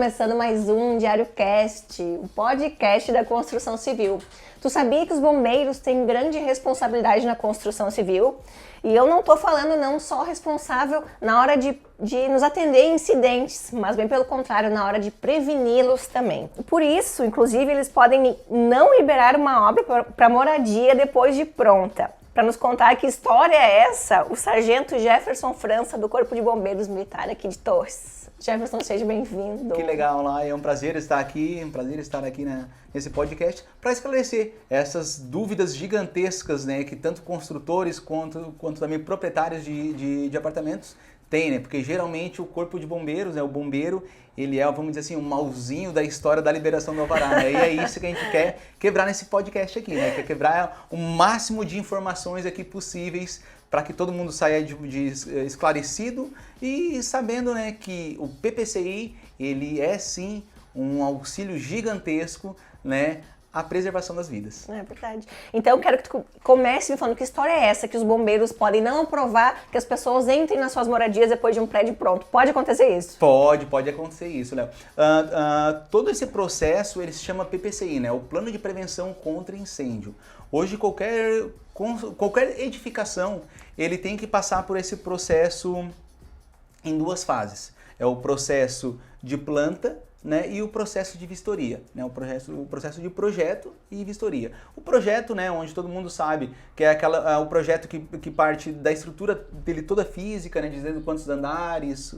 começando mais um Diário Cast, o podcast da construção civil. Tu sabia que os bombeiros têm grande responsabilidade na construção civil? E eu não estou falando não só responsável na hora de nos atender em incidentes, mas bem pelo contrário, na hora de preveni-los também. Por isso, inclusive, eles podem não liberar uma obra para moradia depois de pronta. Para nos contar que história é essa, o sargento Jefferson França, do Corpo de Bombeiros Militar aqui de Torres. Jefferson, seja bem-vindo. Que legal, lá, é um prazer estar aqui, nesse podcast para esclarecer essas dúvidas gigantescas, né, que tanto construtores quanto também proprietários de apartamentos têm, né, porque geralmente o Corpo de Bombeiros, né, o bombeiro, ele é, vamos dizer assim, o mauzinho da história da liberação do alvará, né? E é isso que a gente quer quebrar nesse podcast aqui, né? Quer quebrar o máximo de informações aqui possíveis para que todo mundo saia esclarecido e sabendo, né, que o PPCI, ele é sim um auxílio gigantesco, né, à preservação das vidas. É verdade. Então eu quero que tu comece me falando que história é essa que os bombeiros podem não aprovar que as pessoas entrem nas suas moradias depois de um prédio pronto. Pode acontecer isso? Pode acontecer isso, Léo. Todo esse processo, ele se chama PPCI, né? O Plano de Prevenção contra Incêndio. Hoje, qualquer edificação, ele tem que passar por esse processo em duas fases. É o processo de planta, né, e o processo de vistoria, né, o processo de projeto e vistoria. O projeto, né, onde todo mundo sabe que é o projeto que parte da estrutura dele toda física, né, dizendo quantos andares,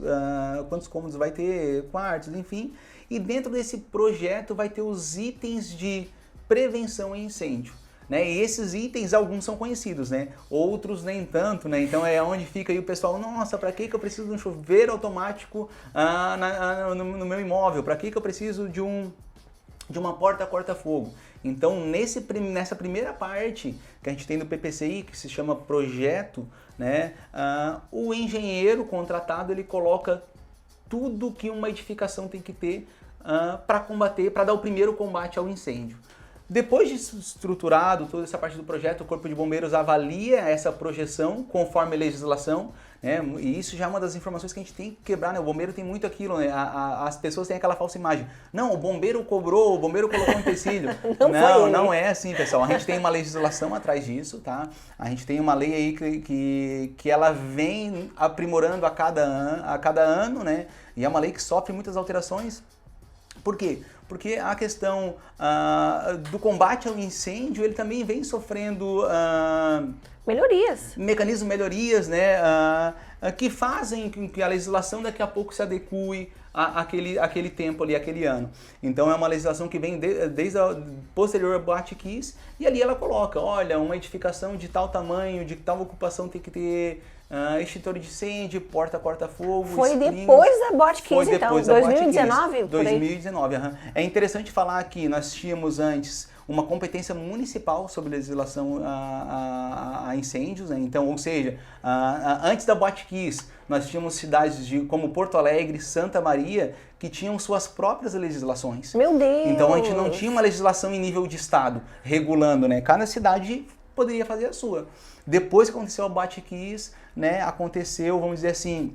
quantos cômodos vai ter, quartos, enfim. E dentro desse projeto vai ter os itens de prevenção a incêndio. Né? E esses itens, alguns são conhecidos, né? Outros nem tanto, né? Então é onde fica aí o pessoal, nossa, para que eu preciso de um chuveiro automático no meu imóvel? Para que eu preciso de uma porta corta-fogo? Então nessa primeira parte que a gente tem do PPCI, que se chama projeto, né? O engenheiro contratado, ele coloca tudo que uma edificação tem que ter para combater, para dar o primeiro combate ao incêndio. Depois de estruturado toda essa parte do projeto, o Corpo de Bombeiros avalia essa projeção conforme a legislação, né? E isso já é uma das informações que a gente tem que quebrar, né? O bombeiro tem muito aquilo, né? As pessoas têm aquela falsa imagem. Não, o bombeiro cobrou, o bombeiro colocou um empecilho. Não é assim, pessoal. A gente tem uma legislação atrás disso, tá? A gente tem uma lei aí que ela vem aprimorando a cada ano, né? E é uma lei que sofre muitas alterações. Por quê? Porque a questão do combate ao incêndio, ele também vem sofrendo melhorias, né, que fazem com que a legislação daqui a pouco se adeque àquele tempo ali, aquele ano. Então é uma legislação que vem desde a posterior ao Bate-Kiss, e ali ela coloca, olha, uma edificação de tal tamanho, de tal ocupação tem que ter extintor de incêndio, porta corta-fogo. Foi depois da Bate-Kiss, então, 2019? 2019, É interessante falar que nós tínhamos antes uma competência municipal sobre legislação a incêndios, né? Então, ou seja, antes da Bate-Kiss, nós tínhamos cidades como Porto Alegre, Santa Maria, que tinham suas próprias legislações. Meu Deus! Então, a gente não tinha uma legislação em nível de estado regulando, né? Cada cidade poderia fazer a sua. Depois que aconteceu a Bate-Kiss, né, aconteceu, vamos dizer assim,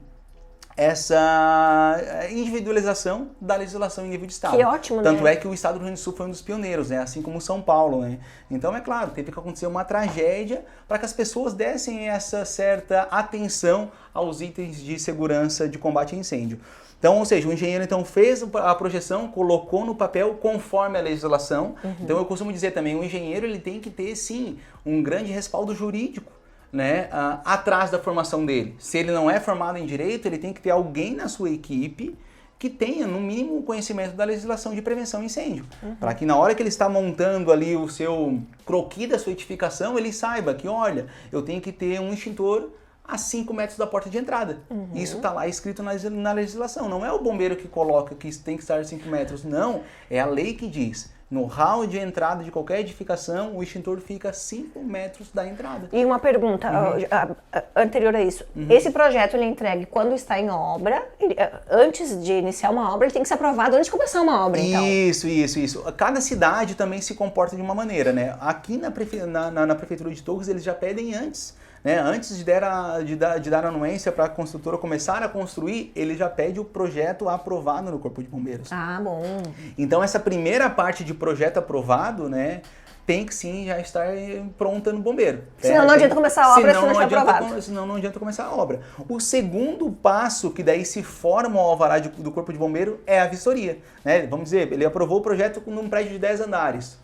essa individualização da legislação em nível de estado. Que ótimo, Tanto né? é que o estado do Rio Grande do Sul foi um dos pioneiros, né? Assim como São Paulo, né? Então, é claro, teve que acontecer uma tragédia para que as pessoas dessem essa certa atenção aos itens de segurança de combate a incêndio. Então, ou seja, o engenheiro então fez a projeção, colocou no papel conforme a legislação. Então, eu costumo dizer também, o engenheiro ele tem que ter, sim, um grande respaldo jurídico, né, atrás da formação dele. Se ele não é formado em direito, ele tem que ter alguém na sua equipe que tenha, no mínimo, o conhecimento da legislação de prevenção a incêndio. Para que na hora que ele está montando ali o seu croquis da sua edificação, ele saiba que, olha, eu tenho que ter um extintor a 5 metros da porta de entrada. Isso está lá escrito na legislação. Não é o bombeiro que coloca que tem que estar a 5 metros. Não, é a lei que diz No hall de entrada de qualquer edificação, o extintor fica a 5 metros da entrada. E uma pergunta anterior a isso. Esse projeto ele é entregue quando está em obra, antes de iniciar uma obra, ele tem que ser aprovado antes de começar uma obra, então. Isso. Cada cidade também se comporta de uma maneira, né? Aqui na Prefeitura de Torres, eles já pedem antes. Né? Antes de dar anuência para a construtora começar a construir, ele já pede o projeto aprovado no Corpo de Bombeiros. Ah, bom. Então essa primeira parte de projeto aprovado, né, tem que sim já estar pronta no bombeiro. Senão não adianta começar a obra se não estiver aprovado. Senão não adianta começar a obra. O segundo passo, que daí se forma o alvará do Corpo de Bombeiro, é a vistoria. Né? Vamos dizer, ele aprovou o projeto num prédio de 10 andares.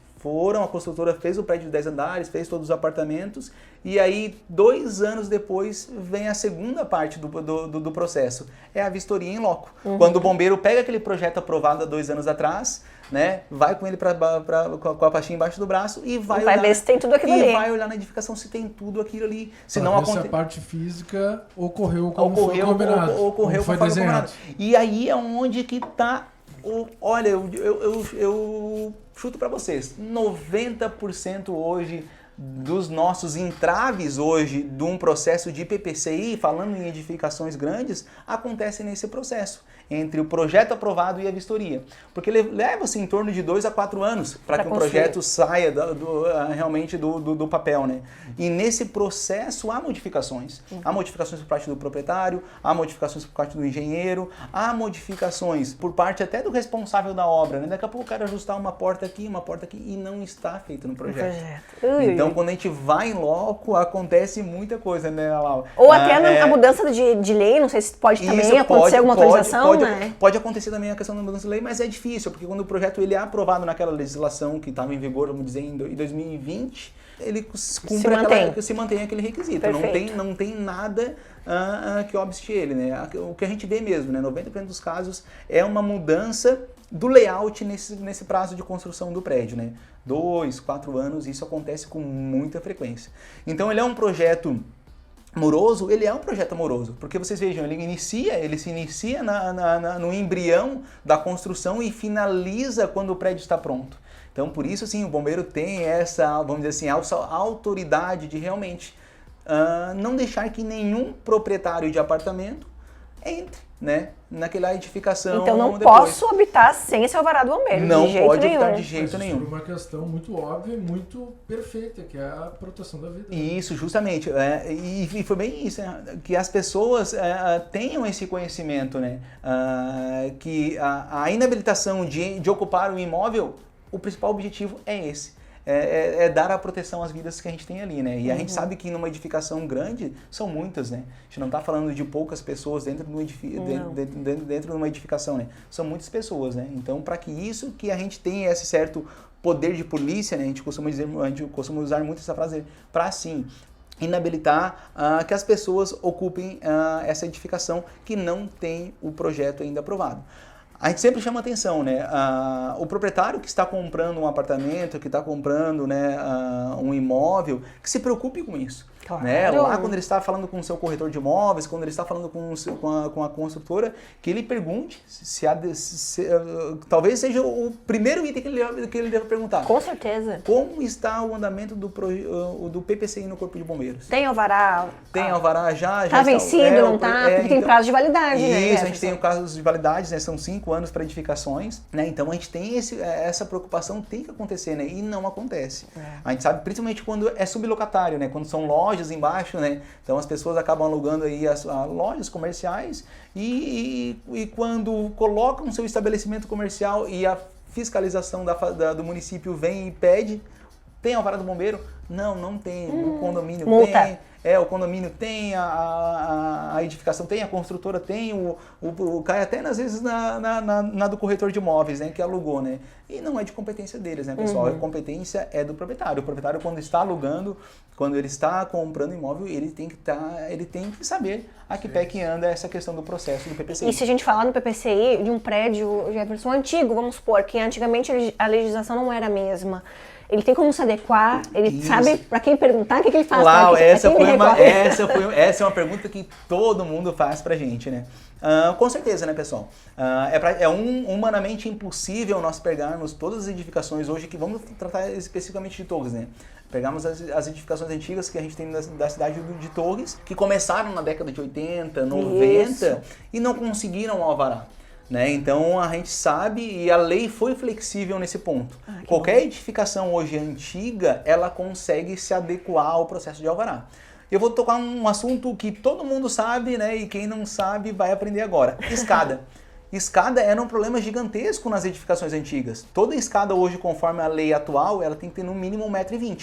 A construtora fez o prédio de 10 andares, fez todos os apartamentos, e aí 2 anos depois vem a segunda parte do processo, é a vistoria em loco. Quando o bombeiro pega aquele projeto aprovado há 2 anos atrás, né, vai com ele com a pastinha embaixo do braço e vai olhar, ver se tem tudo aquilo ali. E vai olhar na edificação se tem tudo aquilo ali. Se não a parte física ocorreu como foi combinado. Ocorreu como foi desenhado. E aí é onde que está... Olha, eu chuto para vocês, 90% hoje dos nossos entraves hoje de um processo de PPCI, falando em edificações grandes, acontece nesse processo, entre o projeto aprovado e a vistoria. Porque leva-se em torno de 2 a 4 anos para que um projeto saia realmente do papel, né? E nesse processo há modificações. Há modificações por parte do proprietário, há modificações por parte do engenheiro, há modificações por parte até do responsável da obra, né? Daqui a pouco eu quero ajustar uma porta aqui, e não está feito no projeto. Então, quando a gente vai em loco, acontece muita coisa, né, Laura? Ou até a mudança de lei, não sei se pode também acontecer alguma autorização, né? Pode acontecer também a questão da mudança de lei, mas é difícil, porque quando o projeto ele é aprovado naquela legislação que estava em vigor, vamos dizer, em 2020, ele se mantém aquele requisito. Não tem nada que obste ele, né? O que a gente vê mesmo, né? 90% dos casos é uma mudança do layout nesse prazo de construção do prédio, né? 2, 4 anos, isso acontece com muita frequência. Então ele é um projeto moroso, porque vocês vejam, ele se inicia no embrião da construção e finaliza quando o prédio está pronto. Então por isso, assim, o bombeiro tem essa, vamos dizer assim, essa autoridade de realmente não deixar que nenhum proprietário de apartamento entre, né, naquela edificação. Então não posso habitar sem esse alvará do bombeiro, não pode habitar de jeito nenhum. Por uma questão muito óbvia e muito perfeita, que é a proteção da vida. Isso, justamente. E foi bem isso, né? Que as pessoas tenham esse conhecimento, né? Que a inabilitação de ocupar o imóvel, o principal objetivo é esse. É dar a proteção às vidas que a gente tem ali, né? E a gente sabe que numa edificação grande são muitas, né? A gente não está falando de poucas pessoas dentro de uma edificação, né? São muitas pessoas, né? Então, para que isso que a gente tenha esse certo poder de polícia, né? A gente costuma usar muito essa frase para assim inabilitar que as pessoas ocupem essa edificação que não tem o projeto ainda aprovado. A gente sempre chama atenção, né? O proprietário que está comprando um apartamento, que está comprando, né, um imóvel, que se preocupe com isso. Claro. Né? Lá quando ele está falando com o seu corretor de imóveis, quando ele está falando com a construtora, que ele pergunte talvez seja o primeiro item que ele deve perguntar. Com certeza. Como está o andamento do PPCI no Corpo de Bombeiros? Tem alvará? Tem alvará já? Está vencido, não está? Porque tem prazo de validade, né? Isso, a gente tem o caso de validade, né? São 5 anos para edificações, né? Então a gente tem essa preocupação, tem que acontecer, né? E não acontece. A gente sabe, principalmente quando é sublocatário, né? Quando são lojas embaixo, né? Então as pessoas acabam alugando aí as lojas comerciais e quando colocam seu estabelecimento comercial e a fiscalização do município vem e pede, tem alvará do bombeiro? Não tem. O condomínio multa. tem. O condomínio tem, a edificação tem, a construtora tem, cai até às vezes na do corretor de imóveis, né, que alugou, né? E não é de competência deles, né, pessoal? A competência é do proprietário. O proprietário, quando está alugando, quando ele está comprando imóvel, ele tem que saber a que pé que anda essa questão do processo do PPCI. E se a gente falar no PPCI de um prédio, Jefferson, antigo, vamos supor, que antigamente a legislação não era a mesma. Ele tem como se adequar? Ele Isso. sabe para quem perguntar o que ele faz? Uau, Pra essa quem ele recorre? é uma pergunta que todo mundo faz pra gente, né? Com certeza, né, pessoal? Humanamente impossível nós pegarmos todas as edificações hoje, que vamos tratar especificamente de Torres, né? Pegamos as edificações antigas que a gente tem da cidade de Torres, que começaram na década de 80, 90 Isso. e não conseguiram o alvará. Né? Então a gente sabe e a lei foi flexível nesse ponto. Qualquer edificação hoje antiga, ela consegue se adequar ao processo de alvará. Eu vou tocar um assunto que todo mundo sabe, né? E quem não sabe vai aprender agora. Escada. Escada era um problema gigantesco nas edificações antigas. Toda escada hoje, conforme a lei atual, ela tem que ter no mínimo 1,20 m.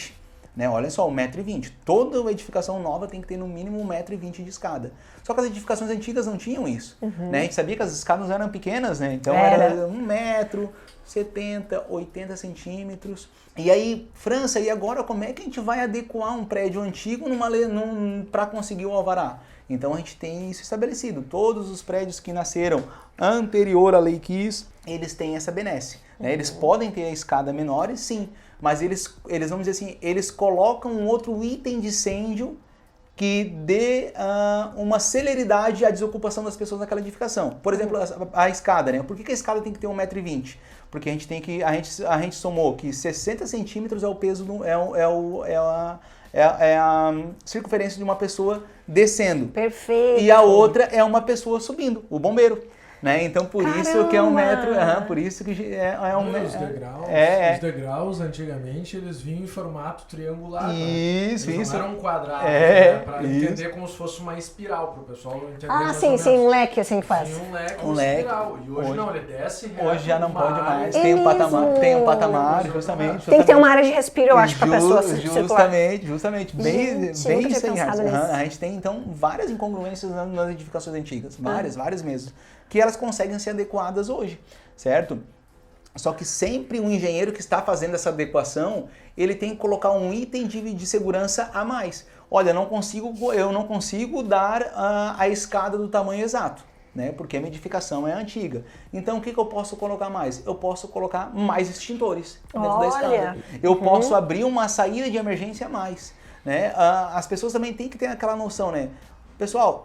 Né? Olha só, 1,20 m. Toda edificação nova tem que ter no mínimo 1,20 m de escada. Só que as edificações antigas não tinham isso. Né? A gente sabia que as escadas eram pequenas, né? Então era 1 metro, 70, 80 centímetros. E aí, França, e agora como é que a gente vai adequar um prédio antigo para conseguir o alvará? Então a gente tem isso estabelecido. Todos os prédios que nasceram anterior à Lei Kiss, eles têm essa benesse. Né? Eles podem ter a escada menores, sim, mas eles vamos dizer assim, eles colocam um outro item de incêndio que dê uma celeridade à desocupação das pessoas naquela edificação. Por exemplo, a escada, né? Por que a escada tem que ter 1,20 m? Porque a gente somou que 60 centímetros é o peso, é a circunferência de uma pessoa descendo. Perfeito. E a outra é uma pessoa subindo, o bombeiro. Né? Então por isso que é 1 metro, por isso que é 1 metro. Os degraus antigamente eles vinham em formato triangular. Isso, eles isso. não eram quadrados, para entender como se fosse uma espiral, para o pessoal entender. Sim, um leque assim que faz. Sim, um leque, espiral. E hoje não, ele desce reto. Hoje já não pode mais. Tem um patamar, justamente. Tem que ter uma área de respiro, eu acho, para a pessoa circular. Justamente. Bem isso aí. A gente tem, então, várias incongruências nas edificações antigas. Várias mesmo. Que elas conseguem ser adequadas hoje, certo? Só que sempre o engenheiro que está fazendo essa adequação, ele tem que colocar um item de segurança a mais. Olha, eu não consigo dar a escada do tamanho exato, né? Porque a minha edificação é antiga. Então, o que eu posso colocar mais? Eu posso colocar mais extintores dentro da escada. Eu posso abrir uma saída de emergência a mais, né? As pessoas também têm que ter aquela noção, né? Pessoal,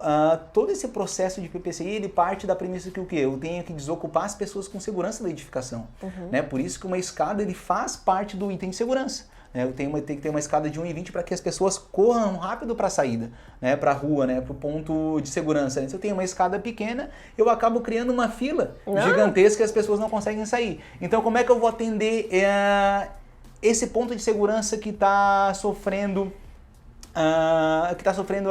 todo esse processo de PPCI, ele parte da premissa que o quê? Eu tenho que desocupar as pessoas com segurança da edificação. Né? Por isso que uma escada, ele faz parte do item de segurança. Né? Eu tenho que ter uma escada de 1,20 m para que as pessoas corram rápido para a saída, né? Para a rua, né? Para o ponto de segurança. Se eu tenho uma escada pequena, eu acabo criando uma fila gigantesca e as pessoas não conseguem sair. Então, como é que eu vou atender esse ponto de segurança que está sofrendo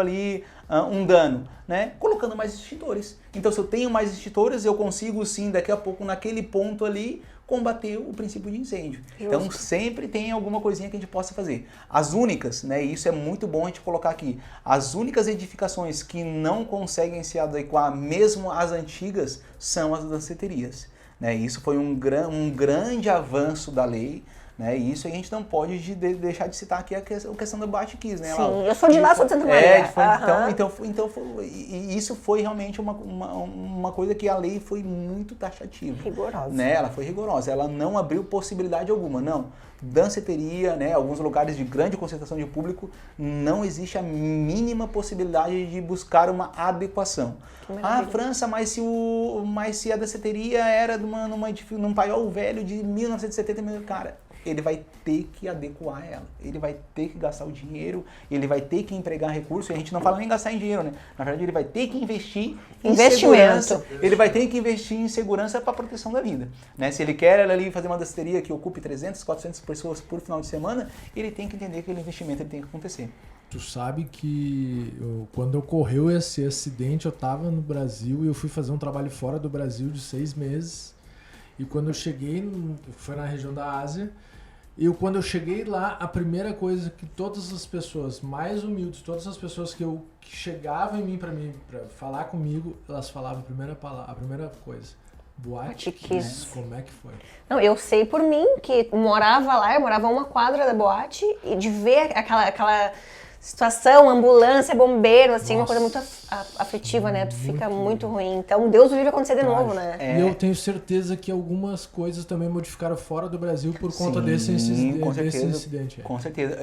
ali um dano, né? Colocando mais extintores. Então, se eu tenho mais extintores, eu consigo sim, daqui a pouco, naquele ponto ali, combater o princípio de incêndio. Justo. Então, sempre tem alguma coisinha que a gente possa fazer. As únicas, né? E isso é muito bom a gente colocar aqui. As únicas edificações que não conseguem se adequar, mesmo as antigas, são as danceterias. Né? Isso foi um grande avanço da lei. Né? E isso a gente não pode deixar de citar aqui a questão do Bate-Kiss, né? Sim, eu sou de lá, sou de Santa Maria. Isso foi realmente uma coisa que a lei foi muito taxativa. Rigorosa. Né? Ela foi rigorosa, ela não abriu possibilidade alguma, não. Danceteria, né? Alguns lugares de grande concentração de público, não existe a mínima possibilidade de buscar uma adequação. França, mas se a danceteria era num paiol velho de 1970, cara, ele vai ter que adequar ela, ele vai ter que gastar o dinheiro, ele vai ter que empregar recurso, e a gente não fala nem gastar em dinheiro, né? Na verdade, ele vai ter que investir em segurança, ele vai ter que investir em segurança para a proteção da vida, né? Se ele quer ali fazer uma danceteria que ocupe 300, 400 pessoas por final de semana, ele tem que entender que aquele investimento tem que acontecer. Tu sabe que quando ocorreu esse acidente, eu estava no Brasil e eu fui fazer um trabalho fora do Brasil de 6 meses, e quando eu cheguei, foi na região da Ásia. Quando eu cheguei lá, a primeira coisa que todas as pessoas mais humildes, todas as pessoas que chegavam em mim para falar comigo, elas falavam a primeira coisa: Boate-Kiss. Como é que foi? Não, eu sei por mim que eu morava uma quadra da boate, e de ver aquela situação, ambulância, bombeiro, assim, uma coisa muito afetiva, né? Tu fica muito ruim. Então, Deus o livre acontecer de novo, né? E eu tenho certeza que algumas coisas também modificaram fora do Brasil por conta desse incidente. Com certeza.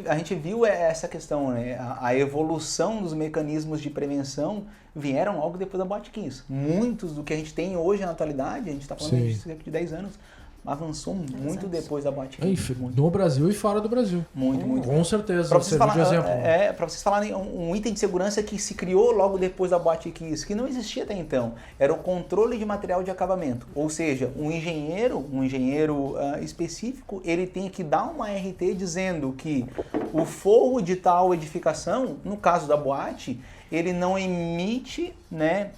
A gente viu essa questão, né? A evolução dos mecanismos de prevenção vieram logo depois da Boate Kiss. Muitos do que a gente tem hoje na atualidade, a gente está falando de cerca de 10 anos, avançou muito depois da Boate Kiss. No Brasil e fora do Brasil. Muito. Com certeza. Para vocês, de exemplo. Para vocês falarem, um item de segurança que se criou logo depois da Boate Kiss, que não existia até então, era o controle de material de acabamento. Ou seja, um engenheiro específico, ele tem que dar uma RT dizendo que o forro de tal edificação, no caso da boate, ele não emite, né,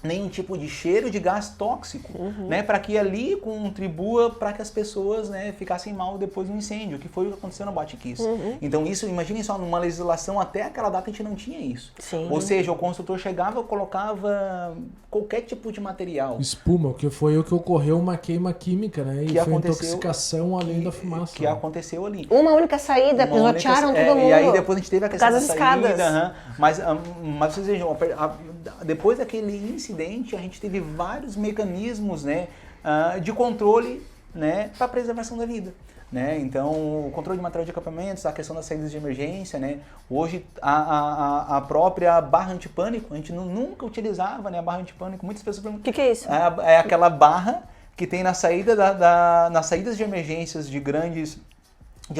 nenhum tipo de cheiro de gás tóxico, né, para que ali contribua para que as pessoas, né, ficassem mal depois do incêndio, que foi o que aconteceu na Boate Kiss. Então isso, imaginem só, numa legislação até aquela data a gente não tinha isso. Ou seja, o construtor chegava, colocava qualquer tipo de material. Espuma, que foi o que ocorreu uma queima química, né, e foi intoxicação além da fumaça. Que aconteceu ali. Uma única saída, pisotearam todo mundo. E aí depois a gente teve a questão da saída. Escadas. Mas vocês vejam, depois daquele incidente, a gente teve vários mecanismos, né, de controle, né, para a preservação da vida. Né? Então, o controle de material de acampamentos, a questão das saídas de emergência, né? Hoje, a própria barra antipânico, a gente nunca utilizava, né, a barra antipânico. Muitas pessoas perguntam... O que é isso? É aquela barra que tem na saída nas saídas de emergências de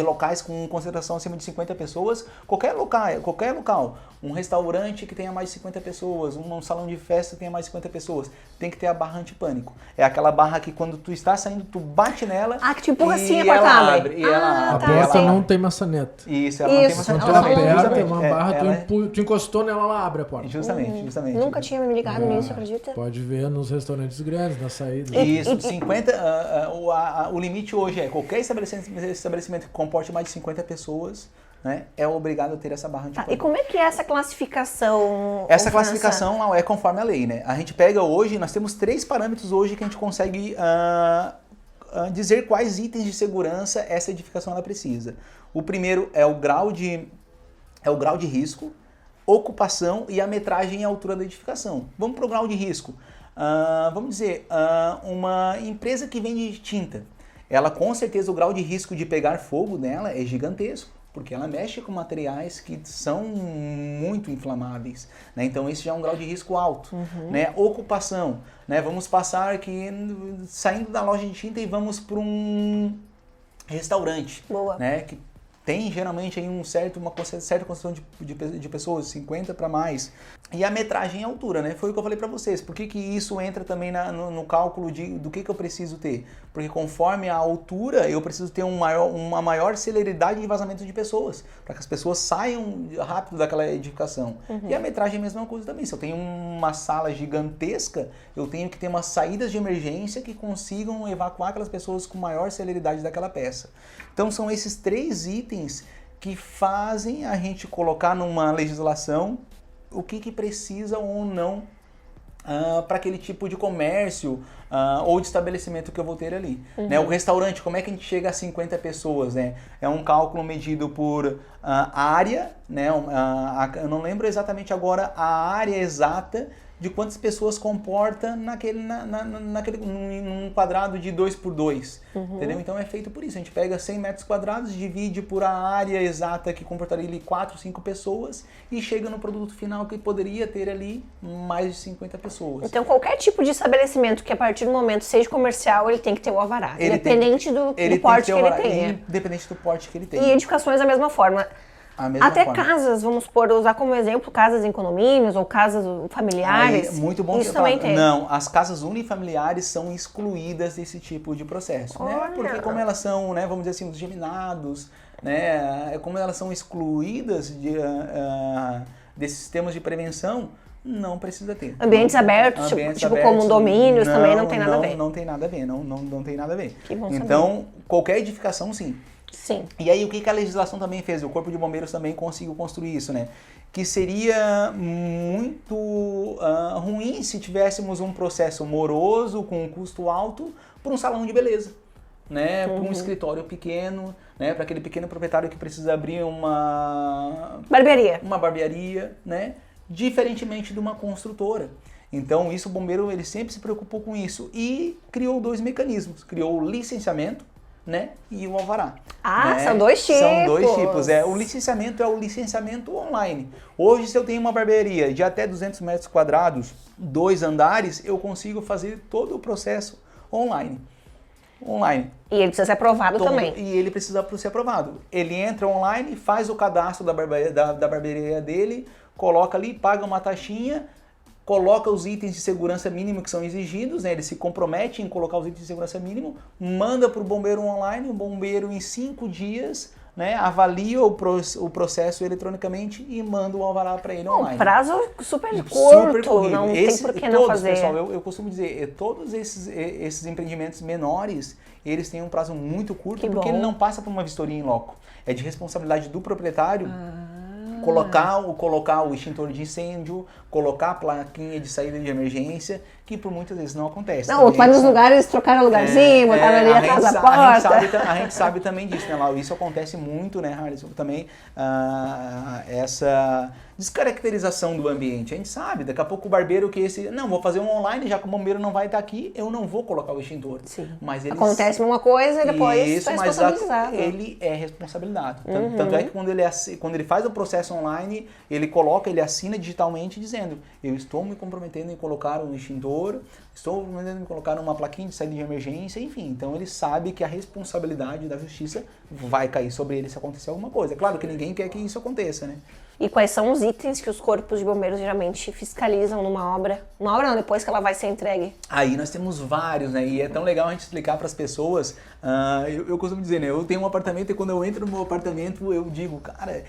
locais com concentração acima de 50 pessoas, qualquer local, um restaurante que tenha mais de 50 pessoas, um salão de festa que tenha mais de 50 pessoas, tem que ter a barra antipânico. É aquela barra que quando tu está saindo, tu bate nela que te empurra assim, e ela abre. A porta não tem maçaneta. Isso, ela não tem maçaneta. Quando tu aperta uma barra, tu encostou nela, ela abre a porta. Justamente. Nunca tinha me ligado nisso, acredita? Pode ver nos restaurantes grandes, nas saídas. Isso, 50, o limite hoje é qualquer estabelecimento que comporte mais de 50 pessoas, né, é obrigado a ter essa barra antipânico. E como é que é essa classificação? Essa classificação é conforme a lei, né? A gente pega hoje, nós temos 3 parâmetros hoje que a gente consegue dizer quais itens de segurança essa edificação ela precisa. O primeiro é o grau de risco, ocupação e a metragem e a altura da edificação. Vamos para o grau de risco. Vamos dizer, uma empresa que vende tinta, ela com certeza o grau de risco de pegar fogo dela é gigantesco, porque ela mexe com materiais que são muito inflamáveis, né? Então esse já é um grau de risco alto, né? Ocupação, né? Vamos passar aqui saindo da loja de tinta e vamos para um restaurante, né? Que tem geralmente aí uma certa concentração de pessoas, 50 para mais. E a metragem e a altura, né? Foi o que eu falei para vocês. Por que isso entra também no cálculo do que eu preciso ter? Porque conforme a altura, eu preciso ter uma maior celeridade de vazamento de pessoas, para que as pessoas saiam rápido daquela edificação. E a metragem é a mesma coisa também. Se eu tenho uma sala gigantesca, eu tenho que ter umas saídas de emergência que consigam evacuar aquelas pessoas com maior celeridade daquela peça. Então são esses 3 itens que fazem a gente colocar numa legislação o que precisa ou não para aquele tipo de comércio ou de estabelecimento que eu vou ter ali. Né? O restaurante, como é que a gente chega a 50 pessoas? Né? É um cálculo medido por área, né? Eu não lembro exatamente agora a área exata de quantas pessoas comporta num quadrado de 2x2, entendeu? Então é feito por isso, a gente pega 100 metros quadrados, divide por a área exata que comportaria ali 4, 5 pessoas e chega no produto final que poderia ter ali mais de 50 pessoas. Então qualquer tipo de estabelecimento que a partir do momento seja comercial, ele tem que ter o alvará, independente do porte que ele tenha. Independente do porte que ele tenha. E edificações da mesma forma. Até forma. Casas, vamos usar como exemplo casas em condomínios ou casas familiares. Muito bom isso também tem. Não, as casas unifamiliares são excluídas desse tipo de processo, né? Porque como elas são, né, vamos dizer assim, os geminados, né, como elas são excluídas desses sistemas de prevenção, não precisa ter. Ambientes abertos, tipo condomínios, também não tem nada a ver. Não tem nada a ver, não tem nada a ver. Que bom então, qualquer edificação, sim. Sim. E aí o que a legislação também fez? O Corpo de Bombeiros também conseguiu construir isso, né? Que seria muito ruim se tivéssemos um processo moroso, com um custo alto, por um salão de beleza. né, para um escritório pequeno, né, para aquele pequeno proprietário que precisa abrir uma barbearia, né, diferentemente de uma construtora. Então, isso o bombeiro ele sempre se preocupou com isso e criou 2 mecanismos, criou o licenciamento, né, e o alvará. Né? São 2 tipos. São 2 tipos. O licenciamento é o licenciamento online. Hoje, se eu tenho uma barbearia de até 200 metros quadrados, 2 andares, eu consigo fazer todo o processo online. E ele precisa ser aprovado também. E ele precisa ser aprovado. Ele entra online, faz o cadastro da barbearia dele, coloca ali, paga uma taxinha, coloca os itens de segurança mínimo que são exigidos, né? Ele se compromete em colocar os itens de segurança mínimo, manda para o bombeiro online, o bombeiro em 5 dias, né, avalia o processo eletronicamente e manda o alvará para ele online. Prazo super curto, não tem por que não fazer. Pessoal, eu costumo dizer, todos esses empreendimentos menores, eles têm um prazo muito curto, porque ele não passa por uma vistoria em loco. É de responsabilidade do proprietário colocar o extintor de incêndio, colocar a plaquinha de saída de emergência, que por muitas vezes não acontece. Não, vai nos lugares, trocaram lugarzinho, botaram ali atrás da porta. A gente sabe também disso, né, Lau? Isso acontece muito, né, Harley? Também essa descaracterização do ambiente. A gente sabe, daqui a pouco o barbeiro vou fazer um online, já que o bombeiro não vai estar aqui, eu não vou colocar o extintor. Sim. Mas acontece uma coisa e depois está responsabilizado. Ele é responsabilizado. Tanto é que quando ele faz o processo online, ele assina digitalmente dizendo, eu estou me comprometendo em colocar um extintor, estou me comprometendo em colocar uma plaquinha de saída de emergência, enfim. Então ele sabe que a responsabilidade da justiça vai cair sobre ele se acontecer alguma coisa. É claro que ninguém quer que isso aconteça, né? E quais são os itens que os corpos de bombeiros geralmente fiscalizam numa obra? Numa obra não, depois que ela vai ser entregue. Aí nós temos vários, né? E é tão legal a gente explicar para as pessoas. Eu costumo dizer, né? Eu tenho um apartamento e quando eu entro no meu apartamento eu digo, cara,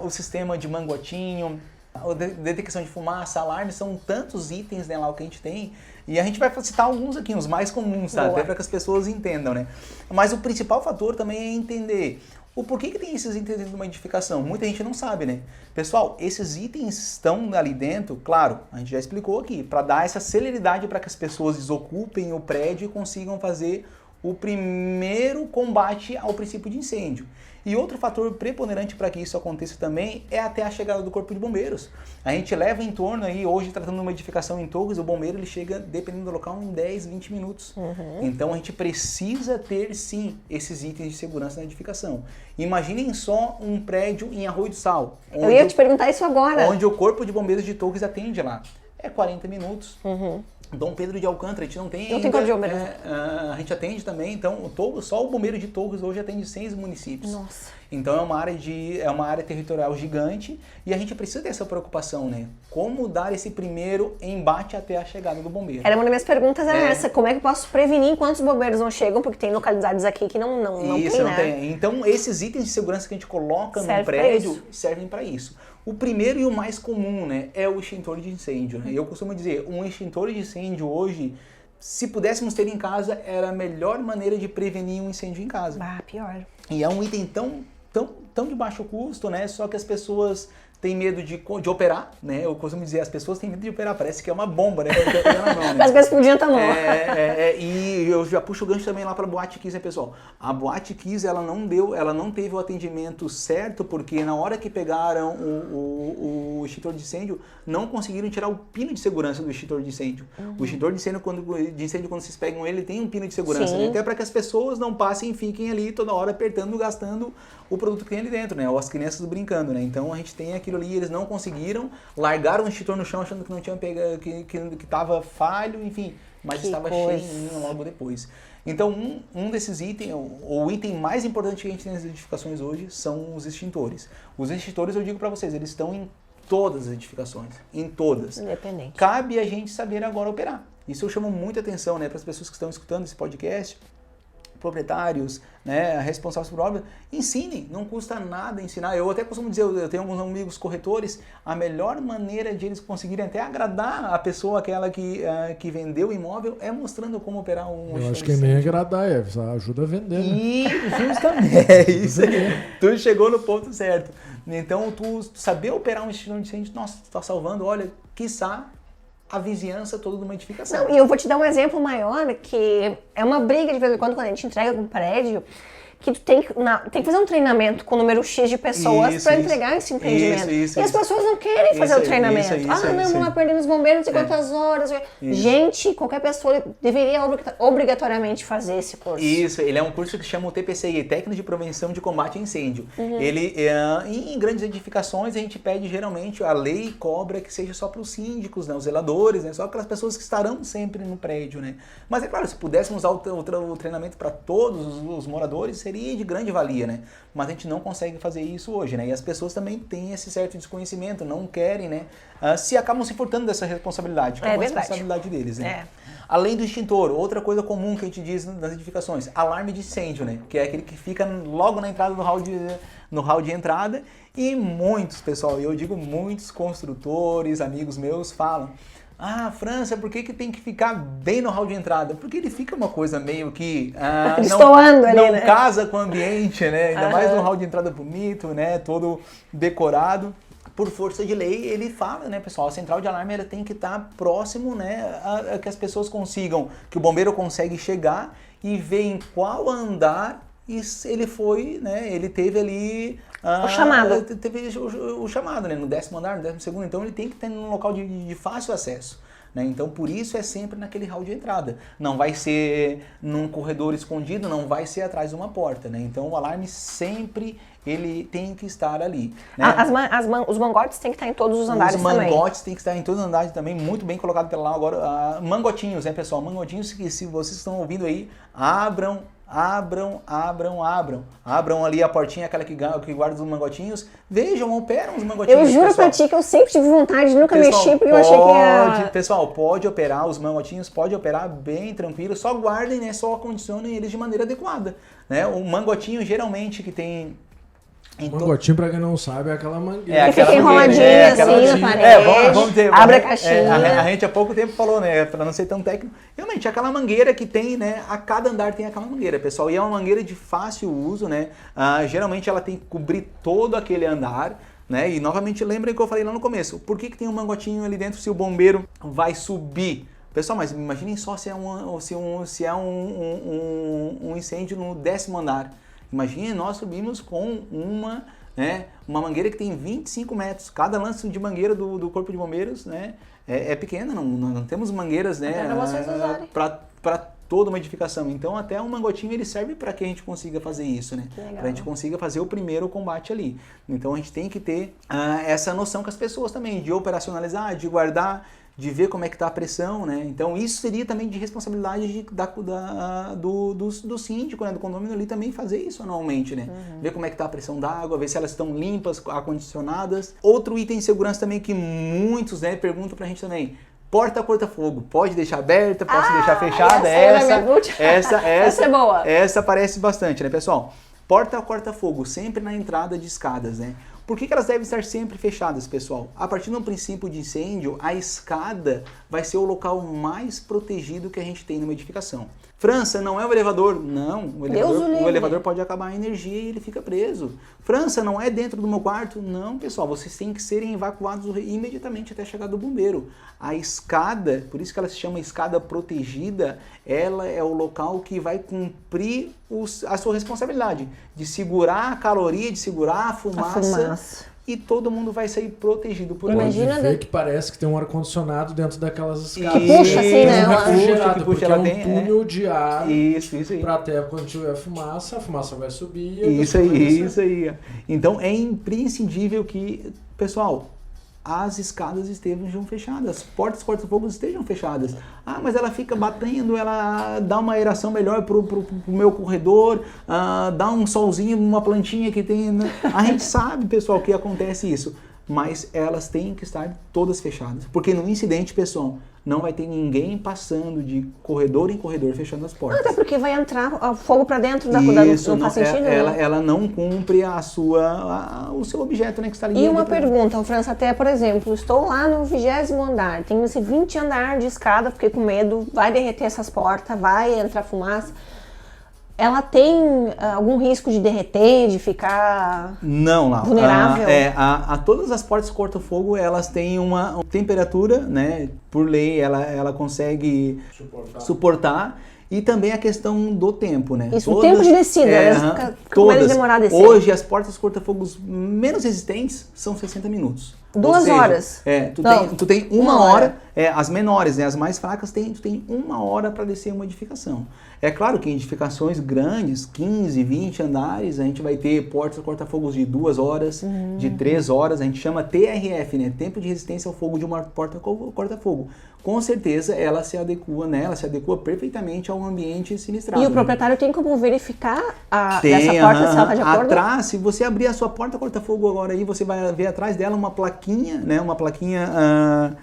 o sistema de mangotinho, a detecção de fumaça, alarme, são tantos itens, né, lá o que a gente tem. E a gente vai citar alguns aqui, os mais comuns, tá? Até para que as pessoas entendam, né? Mas o principal fator também é entender o porquê que tem esses itens dentro de uma edificação. Muita gente não sabe, né? Pessoal, esses itens estão ali dentro, claro, a gente já explicou aqui, para dar essa celeridade para que as pessoas desocupem o prédio e consigam fazer o primeiro combate ao princípio de incêndio. E outro fator preponderante para que isso aconteça também é até a chegada do corpo de bombeiros. A gente leva em torno aí, hoje tratando de uma edificação em Torres, o bombeiro ele chega, dependendo do local, em 10, 20 minutos. Então a gente precisa ter sim esses itens de segurança na edificação. Imaginem só um prédio em Arroio do Sal. Eu ia te perguntar isso agora. Onde o corpo de bombeiros de Torres atende lá. É 40 minutos. Dom Pedro de Alcântara, a gente não tem ainda. Não tem corpo de bombeiro. A gente atende também, então só o bombeiro de Torres hoje atende 6 municípios. Nossa. Então é uma área territorial gigante e a gente precisa ter essa preocupação, né? Como dar esse primeiro embate até a chegada do bombeiro. Era uma das minhas perguntas, era essa. Como é que eu posso prevenir enquanto os bombeiros não chegam? Porque tem localidades aqui que não isso, tem, não tem. Então esses itens de segurança que a gente coloca no prédio servem para isso. O primeiro e o mais comum, né, é o extintor de incêndio. Né? Eu costumo dizer, um extintor de incêndio hoje, se pudéssemos ter em casa, era a melhor maneira de prevenir um incêndio em casa. Pior. E é um item tão de baixo custo, né? Só que as pessoas têm medo de operar, né? Eu costumo dizer, as pessoas têm medo de operar, parece que é uma bomba, né? Parece que eles podiam estar mortos. E eu já puxo o gancho também lá para a Boate Kiss, né, pessoal? A Boate Kiss, ela não teve o atendimento certo, porque na hora que pegaram o extintor de incêndio, não conseguiram tirar o pino de segurança do extintor de incêndio. O extintor de incêndio, quando vocês pegam ele, tem um pino de segurança, né? Até para que as pessoas não passem e fiquem ali toda hora apertando, gastando o produto que tem ali dentro, né? Ou as crianças brincando, né? Então a gente tem aquilo ali, eles não conseguiram, largaram o extintor no chão achando que não tinha pegado, que estava falho, enfim, mas estava cheio logo depois. Então um desses itens, o item mais importante que a gente tem nas edificações hoje são os extintores. Os extintores, eu digo para vocês, eles estão em todas as edificações, em todas. Independente. Cabe a gente saber agora operar. Isso eu chamo muita atenção, né, para as pessoas que estão escutando esse podcast, proprietários, né, responsáveis por obra, ensinem, não custa nada ensinar. Eu até costumo dizer, eu tenho alguns amigos corretores, a melhor maneira de eles conseguirem até agradar a pessoa, aquela que vendeu o imóvel, é mostrando como operar um... Eu acho que nem agradar, ajuda a vender, né? E justamente, isso tu chegou no ponto certo. Então, tu saber operar um extintor de incêndio, nossa, tu tá salvando, olha, quiçá a vizinhança toda de uma edificação. Não, e eu vou te dar um exemplo maior, que é uma briga de vez em quando a gente entrega um prédio, que tu tem que fazer um treinamento com o número X de pessoas para entregar esse empreendimento. E as pessoas não querem fazer o treinamento. Vamos lá perder os bombeiros, não sei quantas horas. Gente, qualquer pessoa deveria obrigatoriamente fazer esse curso. Isso, ele é um curso que chama o TPCI, Técnico de Prevenção de Combate a Incêndio. Ele, em grandes edificações, a gente pede geralmente, a lei cobra que seja só para os síndicos, né, os zeladores, né, só aquelas pessoas que estarão sempre no prédio, né. Mas é claro, se pudéssemos dar o treinamento para todos os moradores, seria de grande valia, né? Mas a gente não consegue fazer isso hoje, né? E as pessoas também têm esse certo desconhecimento, não querem, né? Acabam se furtando dessa responsabilidade, que é uma responsabilidade deles, né? Além do extintor, outra coisa comum que a gente diz nas edificações, alarme de incêndio, né? Que é aquele que fica logo na entrada do hall de entrada, e muitos, pessoal, eu digo muitos construtores, amigos meus falam: França, por que tem que ficar bem no hall de entrada? Porque ele fica uma coisa meio que não casa com o ambiente, né? Ainda mais no hall de entrada bonito, né? Todo decorado. Por força de lei, ele fala, né, pessoal, a central de alarme ela tem que estar próximo, né, a que as pessoas consigam, que o bombeiro consegue chegar e ver em qual andar ele foi, né, ele teve ali... o chamado. Teve o chamado, né, no 10º andar, no 12º, então ele tem que estar num local de fácil acesso. Né? Então, por isso é sempre naquele hall de entrada. Não vai ser num corredor escondido, não vai ser atrás de uma porta. Né? Então, o alarme sempre ele tem que estar ali. Né? Os mangotes têm que estar em todos os andares também. Os mangotes têm que estar em todos os andares também, muito bem colocado pela lá agora. Mangotinhos, né, pessoal? Mangotinhos que, se vocês estão ouvindo aí, abram ali a portinha, aquela que guarda os mangotinhos. Vejam, operam os mangotinhos. Eu juro pra ti que eu sempre tive vontade de nunca mexer, porque eu achei que ia... Pessoal, pode operar os mangotinhos, pode operar bem tranquilo, só guardem, né, só acondicionem eles de maneira adequada. Né? O mangotinho, geralmente que tem... Mangotinho, pra quem não sabe, é aquela mangueira. Que fica enroladinha assim na parede, vamos ter, abre a caixinha. A gente há pouco tempo falou, né, pra não ser tão técnico, realmente, aquela mangueira que tem, né, a cada andar tem aquela mangueira, pessoal, e é uma mangueira de fácil uso, né, geralmente ela tem que cobrir todo aquele andar, né, e novamente lembrem que eu falei lá no começo, por que tem um mangotinho ali dentro se o bombeiro vai subir? Pessoal, mas imaginem só se é um incêndio no 10º andar. Imagine, nós subimos com uma mangueira que tem 25 metros. Cada lance de mangueira do Corpo de Bombeiros, né, é pequena, não temos mangueiras, né, para toda uma edificação. Então, até um mangotinho ele serve para que a gente consiga fazer isso, né? Para a gente consiga fazer o primeiro combate ali. Então, a gente tem que ter essa noção com as pessoas também, de operacionalizar, de guardar, de ver como é que está a pressão, né? Então isso seria também de responsabilidade do síndico, né? Do condomínio ali também fazer isso anualmente, né? Ver como é que está a pressão da água, ver se elas estão limpas, acondicionadas. Outro item de segurança também que muitos, né, perguntam pra gente também: porta corta-fogo, pode deixar aberta, pode deixar fechada? Essa é boa. Essa aparece bastante, né, pessoal? Porta corta-fogo, sempre na entrada de escadas, né? Por que elas devem estar sempre fechadas, pessoal? A partir do princípio de incêndio, a escada vai ser o local mais protegido que a gente tem numa edificação. França, não é o elevador? Não, o elevador pode acabar a energia e ele fica preso. França, não é dentro do meu quarto? Não, pessoal, vocês têm que serem evacuados imediatamente até a chegada do bombeiro. A escada, por isso que ela se chama escada protegida, ela é o local que vai cumprir a sua responsabilidade de segurar a caloria, de segurar a fumaça. E todo mundo vai sair protegido por ali. Imagina ver que parece que tem um ar-condicionado dentro daquelas escadas. Que puxa assim, né? Porque é um túnel de ar. Isso aí. Pra até quando tiver a fumaça vai subir. Isso aí. Então é imprescindível que, pessoal, as escadas estejam fechadas, as portas corta-fogo estejam fechadas. Mas ela fica batendo, ela dá uma aeração melhor pro meu corredor, dá um solzinho, uma plantinha que tem... A gente sabe, pessoal, que acontece isso, mas elas têm que estar todas fechadas. Porque no incidente, pessoal, não vai ter ninguém passando de corredor em corredor fechando as portas. Até porque vai entrar fogo para dentro da Isso, não faz sentido, ela não cumpre o seu objeto, né, que está ali. E uma pergunta, França, até, por exemplo, estou lá no 20º andar, tenho esse 20 andar de escada, fiquei com medo, vai derreter essas portas, vai entrar fumaça. ela tem algum risco de derreter, de ficar Não, Lau. vulnerável? Todas as portas corta-fogo, elas têm uma temperatura, né? Por lei, ela consegue suportar. E também a questão do tempo, né? Isso, o tempo de descida, fica mais demorado a descer. Hoje, as portas corta-fogos menos resistentes são 60 minutos. 2 horas? Tu tem uma hora. As menores, né? As mais fracas, tu tem 1 hora para descer uma edificação. É claro que em edificações grandes, 15, 20 andares, a gente vai ter portas corta-fogos de 2 horas, de 3 horas. A gente chama TRF, né? Tempo de resistência ao fogo de uma porta corta-fogo. Com certeza, ela se adequa, né? Ela se adequa perfeitamente ao ambiente sinistrado. E o proprietário tem como verificar essa porta se ela está de acordo? Atrás, se você abrir a sua porta corta-fogo agora aí, você vai ver atrás dela uma plaquinha, né? Uma plaquinha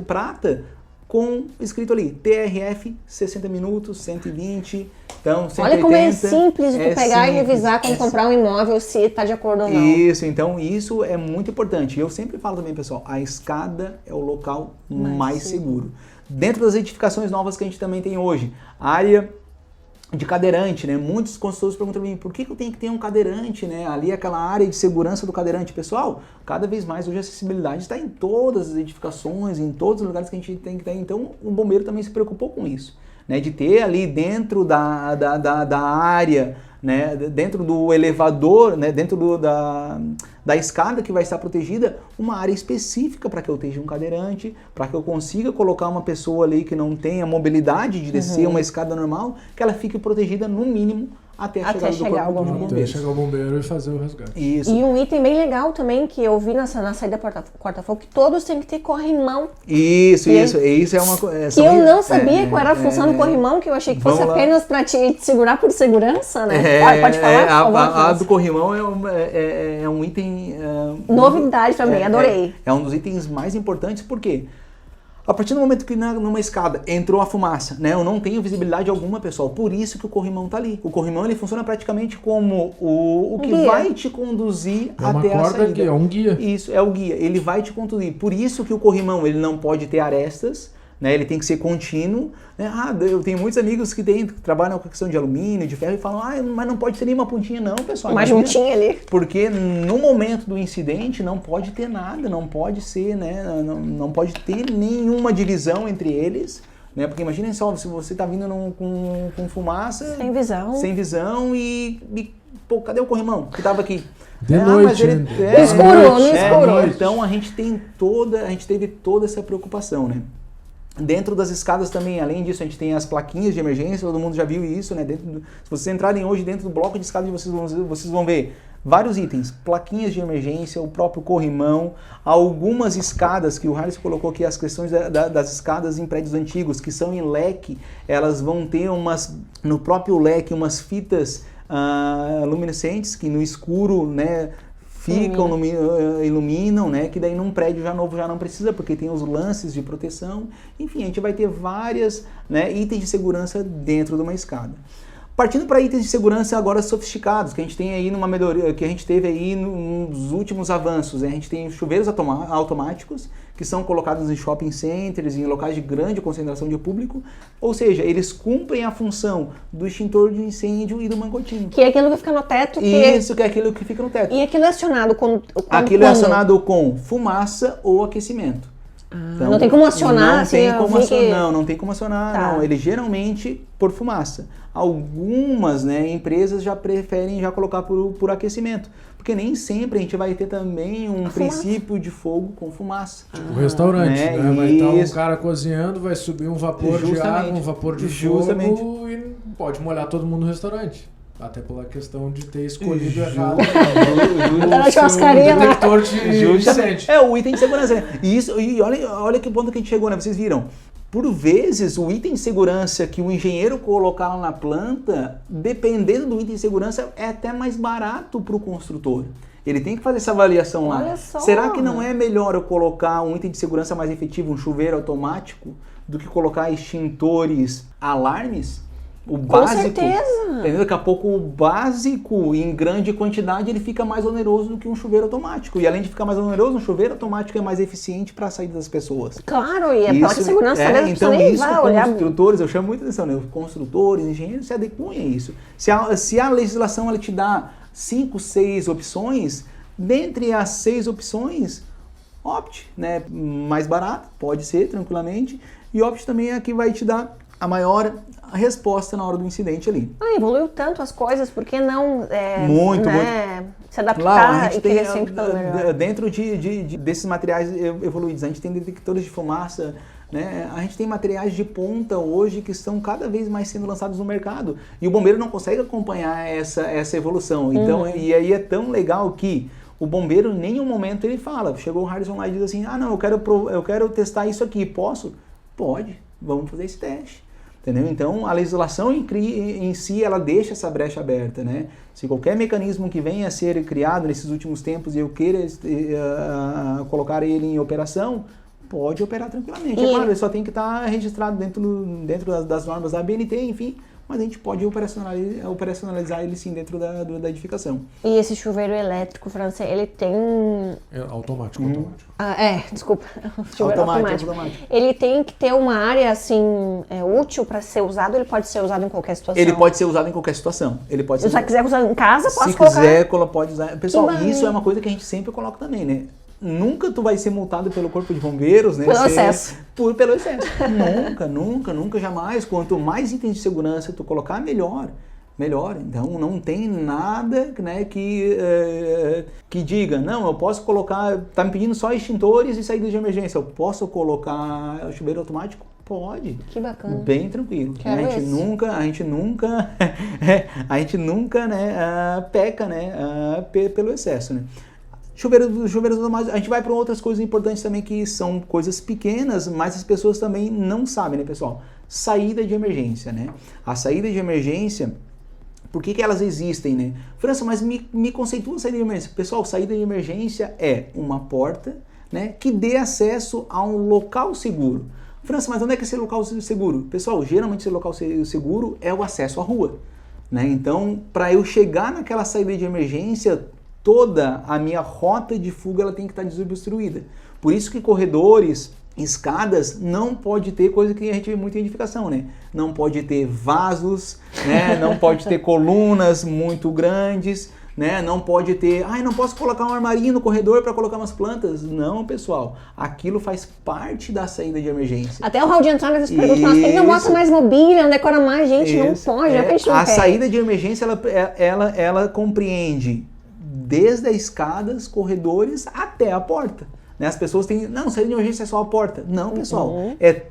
prata com escrito ali, TRF, 60 minutos, 120, então 180. Olha como é simples de tu pegar e revisar quando comprar um imóvel se está de acordo ou não. Isso, então isso é muito importante. Eu sempre falo também, pessoal, a escada é o local mais seguro. Dentro das edificações novas que a gente também tem hoje, a área de cadeirante, né? Muitos consultores perguntam para mim, por que eu tenho que ter um cadeirante, né? Ali aquela área de segurança do cadeirante. Pessoal, cada vez mais hoje a acessibilidade está em todas as edificações, em todos os lugares que a gente tem que ter. Então, o bombeiro também se preocupou com isso, né? De ter ali dentro da área, né? Dentro do elevador, né? Dentro da escada que vai estar protegida, uma área específica para que eu esteja um cadeirante, para que eu consiga colocar uma pessoa ali que não tenha mobilidade de descer uma escada normal, que ela fique protegida no mínimo até chegar o bombeiro. Até chegar o bombeiro e fazer o resgate. Isso. E um item bem legal também que eu vi na saída corta-fogo, que todos têm que ter corrimão. Isso é uma coisa. Que eu não sabia qual era a função do corrimão, que eu achei que fosse apenas para te segurar por segurança, né? Pode falar? A do corrimão é um item... novidade também, adorei. É um dos itens mais importantes, por quê? A partir do momento que numa escada entrou a fumaça, né, eu não tenho visibilidade alguma, pessoal, por isso que o corrimão tá ali. O corrimão ele funciona praticamente como o que guia. vai te conduzir até a saída. Guia, é um guia. Isso, é o guia. Ele vai te conduzir. Por isso que o corrimão ele não pode ter arestas, né, ele tem que ser contínuo. Né? Eu tenho muitos amigos que trabalham com a questão de alumínio, de ferro, e falam, mas não pode ter nenhuma pontinha não, pessoal. Uma juntinha ali. Porque no momento do incidente não pode ter nada, não pode ser, né, não pode ter nenhuma divisão entre eles. Né? Porque imaginem só, se você está vindo com fumaça... Sem visão e pô, cadê o corrimão que estava aqui? De noite, no escuro. Então a gente teve toda essa preocupação, né? Dentro das escadas também, além disso, a gente tem as plaquinhas de emergência, todo mundo já viu isso, né? Se vocês entrarem hoje dentro do bloco de escada, vocês vão ver vários itens, plaquinhas de emergência, o próprio corrimão, algumas escadas que o Harris colocou aqui, as questões das escadas em prédios antigos, que são em leque, elas vão ter no próprio leque umas fitas luminescentes que no escuro, né, iluminam, né? Que daí num prédio já novo já não precisa, porque tem os lances de proteção. Enfim, a gente vai ter várias, né, itens de segurança dentro de uma escada. Partindo para itens de segurança agora sofisticados, que a gente tem aí numa melhoria, que a gente teve aí nos últimos avanços, né? A gente tem chuveiros automáticos, que são colocados em shopping centers, em locais de grande concentração de público, ou seja, eles cumprem a função do extintor de incêndio e do mangotinho. Que é aquilo que fica no teto. Isso, que é aquilo que fica no teto. E aquilo é acionado com Aquilo é acionado com fumaça ou aquecimento. Então, não tem como acionar? Não tem como acionar, tá. Não. Ele geralmente por fumaça. Algumas, né, empresas já preferem já colocar por aquecimento, porque nem sempre a gente vai ter também um princípio de fogo com fumaça. Tipo restaurante, né? Vai estar um cara cozinhando, vai subir um vapor de água, um vapor de fogo e pode molhar todo mundo no restaurante. Até pela questão de ter escolhido errado churrascaria lá. detector de incêndio. É o item de segurança. E olha que ponto que a gente chegou, né? Vocês viram? Por vezes, o item de segurança que o engenheiro colocar lá na planta, dependendo do item de segurança, é até mais barato para o construtor. Ele tem que fazer essa avaliação lá. Olha só. Será que não é melhor eu colocar um item de segurança mais efetivo, um chuveiro automático, do que colocar extintores alarmes? O básico, certeza. entendeu? Daqui a pouco o básico em grande quantidade ele fica mais oneroso do que um chuveiro automático. E além de ficar mais oneroso, um chuveiro automático é mais eficiente para a saída das pessoas. Claro, e a própria segurança também, as então pessoas nem isso, vai olhar. construtores, eu chamo muita atenção, né? Construtores, engenheiros se adequam a isso. Se a legislação ela te dá 5, 6 opções, dentre as 6 opções, opte, né? Mais barato, pode ser, tranquilamente, e opte também é a que vai te dar a maior resposta na hora do incidente ali. Evoluiu tanto as coisas, por que não muito se adaptar claro, a gente e tem, querer sempre pelo melhor? dentro desses materiais evoluídos, a gente tem detectores de fumaça, né? A gente tem materiais de ponta hoje que estão cada vez mais sendo lançados no mercado e o bombeiro não consegue acompanhar essa evolução. Então, e aí é tão legal que o bombeiro em nenhum momento ele fala, chegou o Harrison lá e diz assim, não, eu quero testar isso aqui, posso? Pode, vamos fazer esse teste. Entendeu? Então, a legislação em si, ela deixa essa brecha aberta, né? Se qualquer mecanismo que venha a ser criado nesses últimos tempos e eu queira colocar ele em operação, pode operar tranquilamente. É claro, ele só tem que estar registrado dentro das normas da ABNT, enfim, mas a gente pode operacionalizar ele sim dentro da edificação. E esse chuveiro elétrico francês, ele tem... É automático. Desculpa. Chuveiro automático. Automático. Ele tem que ter uma área, assim, útil para ser usado, ele pode ser usado em qualquer situação? Ele pode ser usado em qualquer situação. Ele pode ser... Se você quiser usar em casa, posso Se colocar? quiser, pode usar. Pessoal, isso é uma coisa que a gente sempre coloca também, né? Nunca tu vai ser multado pelo Corpo de Bombeiros, né? Pelo excesso. Pelo excesso. Nunca, jamais. Quanto mais itens de segurança tu colocar, melhor. Então, não tem nada, né, que diga, não, eu posso colocar, tá me pedindo só extintores e saídas de emergência. Eu posso colocar chuveiro automático? Pode. Que bacana. Bem tranquilo. A gente nunca, né, peca, né, pelo excesso, né. Chuveiros automáticos, a gente vai para outras coisas importantes também que são coisas pequenas, mas as pessoas também não sabem, né, pessoal? Saída de emergência, né? A saída de emergência, por que elas existem, né? França, mas me conceitua a saída de emergência. Pessoal, saída de emergência é uma porta, né, que dê acesso a um local seguro. França, mas onde é que é esse local seguro? Pessoal, geralmente esse local seguro é o acesso à rua, né? Então, para eu chegar naquela saída de emergência, toda a minha rota de fuga ela tem que estar desobstruída. Por isso que corredores, escadas, não pode ter coisa que a gente vê muito em edificação, né? Não pode ter vasos, né? Não pode ter colunas muito grandes, né? Não pode ter... não posso colocar um armarinho no corredor para colocar umas plantas. Não, pessoal. Aquilo faz parte da saída de emergência. Até o hall de entrada eles perguntam, mas por que não bota mais mobília, não decora mais? Gente, não pode, já que a gente não A quer. saída de emergência, ela compreende desde as escadas, corredores, até a porta. Né? As pessoas têm... Não, saída de emergência é só a porta. Não, pessoal. É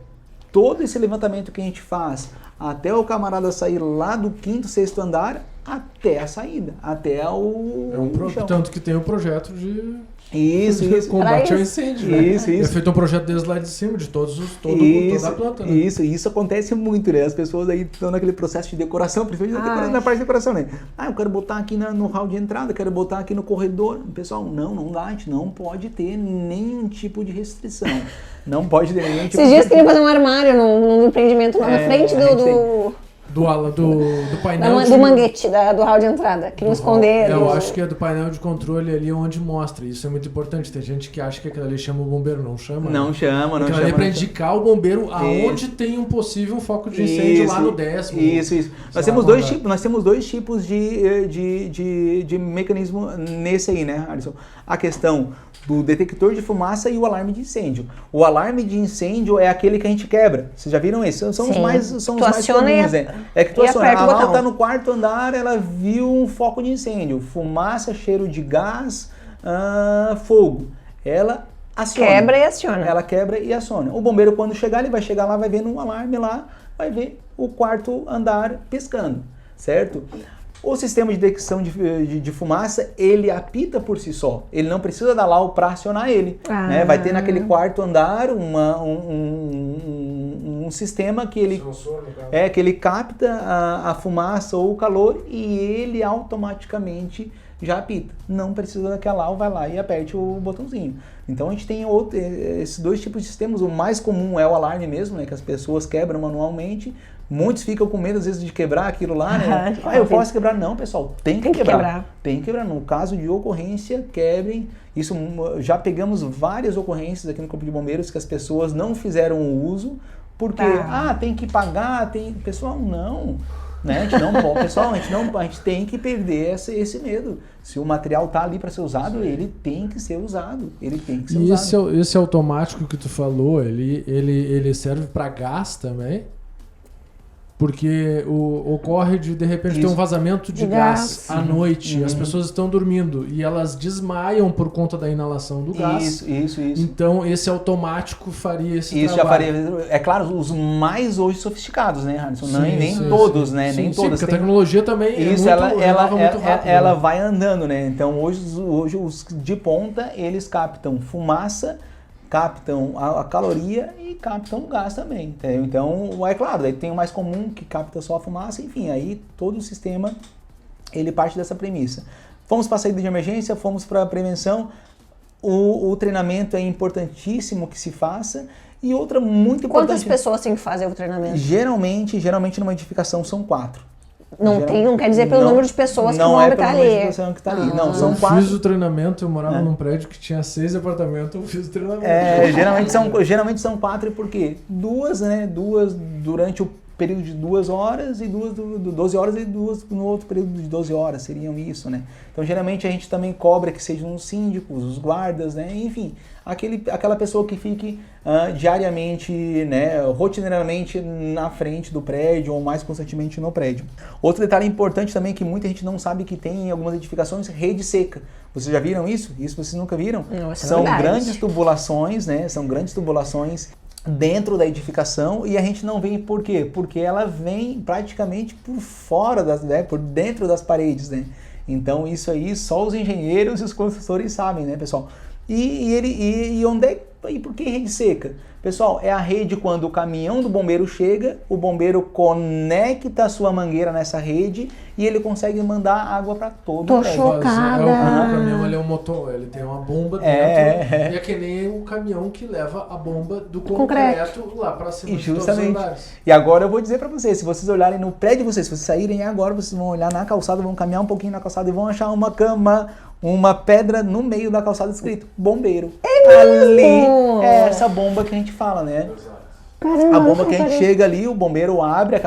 todo esse levantamento que a gente faz até o camarada sair lá do 5º, 6º andar até a saída. Até o chão. Tanto que tem o projeto de... Isso. Combate ao incêndio, né? Isso. É feito um projeto desde lá de cima, de toda a planta, né? Isso acontece muito, né? As pessoas aí estão naquele processo de decoração, principalmente na parte de decoração, né? Eu quero botar aqui no hall de entrada, quero botar aqui no corredor. Pessoal, não dá, a gente não pode ter nenhum tipo de restrição. Não pode ter nenhum tipo de... Esses dias queriam fazer um armário no empreendimento lá na frente do painel do manguete, do hall de entrada, que não esconder. Eu acho que é do painel de controle ali onde mostra. Isso é muito importante. Tem gente que acha que aquilo ali chama o bombeiro, não chama. Não chama. Aquilo ali é pra indicar o bombeiro aonde tem um possível foco de incêndio lá no 10º. Isso. Nós temos dois tipos de mecanismo nesse aí, né, Alisson? A questão do detector de fumaça e o alarme de incêndio. O alarme de incêndio é aquele que a gente quebra. Vocês já viram isso? São os mais comuns, né? É que tu aciona. A Lau tá no 4º andar, ela viu um foco de incêndio. Fumaça, cheiro de gás, fogo. Ela aciona. Quebra e aciona. Ela quebra e aciona. O bombeiro, quando chegar, ele vai chegar lá, vai ver no alarme lá, vai ver o 4º andar piscando, certo? O sistema de detecção de fumaça, ele apita por si só. Ele não precisa da LAU para acionar ele. Né? Vai ter naquele 4º andar um sistema que ele, que ele capta a fumaça ou o calor e ele automaticamente já apita. Não precisa daquela lá, vai lá e aperte o botãozinho. Então a gente tem esses dois tipos de sistemas. O mais comum é o alarme mesmo, né, que as pessoas quebram manualmente. Muitos ficam com medo às vezes de quebrar aquilo lá, né? Eu posso quebrar? Não, pessoal, tem que quebrar. Tem que quebrar. No caso de ocorrência, quebrem. Isso, já pegamos várias ocorrências aqui no Corpo de Bombeiros que as pessoas não fizeram o uso, porque, tem que pagar, Pessoal, não. Né? A gente não pode, pessoal, a gente tem que perder esse medo. Se o material tá ali para ser usado, ele tem que ser usado. Ele tem que ser usado. Esse automático que tu falou, ele serve para gás também? Porque ocorre de repente ter um vazamento de gás à noite, as pessoas estão dormindo e elas desmaiam por conta da inalação do gás. Isso. Então esse automático faria esse trabalho. Isso já faria. É claro, os mais hoje sofisticados, né, Harrison? Nem todos, né? Nem todos. Porque a tecnologia também muito rápido, ela vai andando, né? Então hoje os de ponta, eles captam fumaça, captam a caloria e captam o gás também, entendeu? Então, é claro, daí tem o mais comum que capta só a fumaça, enfim, aí todo o sistema, ele parte dessa premissa. Fomos para a saída de emergência, fomos para a prevenção, o treinamento é importantíssimo que se faça, e outra muito importante... Quantas pessoas têm que fazer o treinamento? Geralmente numa edificação são 4. Não quer dizer pelo número de pessoas que vão habitar ali. Não, são 4. Eu fiz o treinamento, eu morava num prédio que tinha 6 apartamentos, eu fiz o treinamento. Geralmente são 4, porque 2 durante o período de 2 horas e 2 de 12 horas e 2 no outro período de 12 horas, seriam isso, né? Então, geralmente a gente também cobra que sejam os síndicos, os guardas, né? Enfim, aquela pessoa que fique diariamente, né, rotineiramente na frente do prédio ou mais constantemente no prédio. Outro detalhe importante também que muita gente não sabe que tem em algumas edificações, rede seca. Vocês já viram isso? Isso vocês nunca viram? São grandes tubulações, né? São grandes tubulações dentro da edificação e a gente não vê por quê? Porque ela vem praticamente por fora, por dentro das paredes, né? Então isso aí só os engenheiros e os construtores sabem, né, pessoal? E por que rede seca? Pessoal, é a rede quando o caminhão do bombeiro chega, o bombeiro conecta a sua mangueira nessa rede e ele consegue mandar água para todo o prédio. Tô chocada. O caminhão ele é um motor, ele tem uma bomba dentro e é que nem o caminhão que leva a bomba do concreto lá para cima de todos os andares. E agora eu vou dizer para vocês, se vocês olharem no prédio de vocês, se vocês saírem agora, vocês vão olhar na calçada, vão caminhar um pouquinho na calçada e vão achar uma cama, uma pedra no meio da calçada escrito bombeiro. Ali é essa bomba que a gente fala, né? Caramba, a bomba que a gente chega ali, o bombeiro abre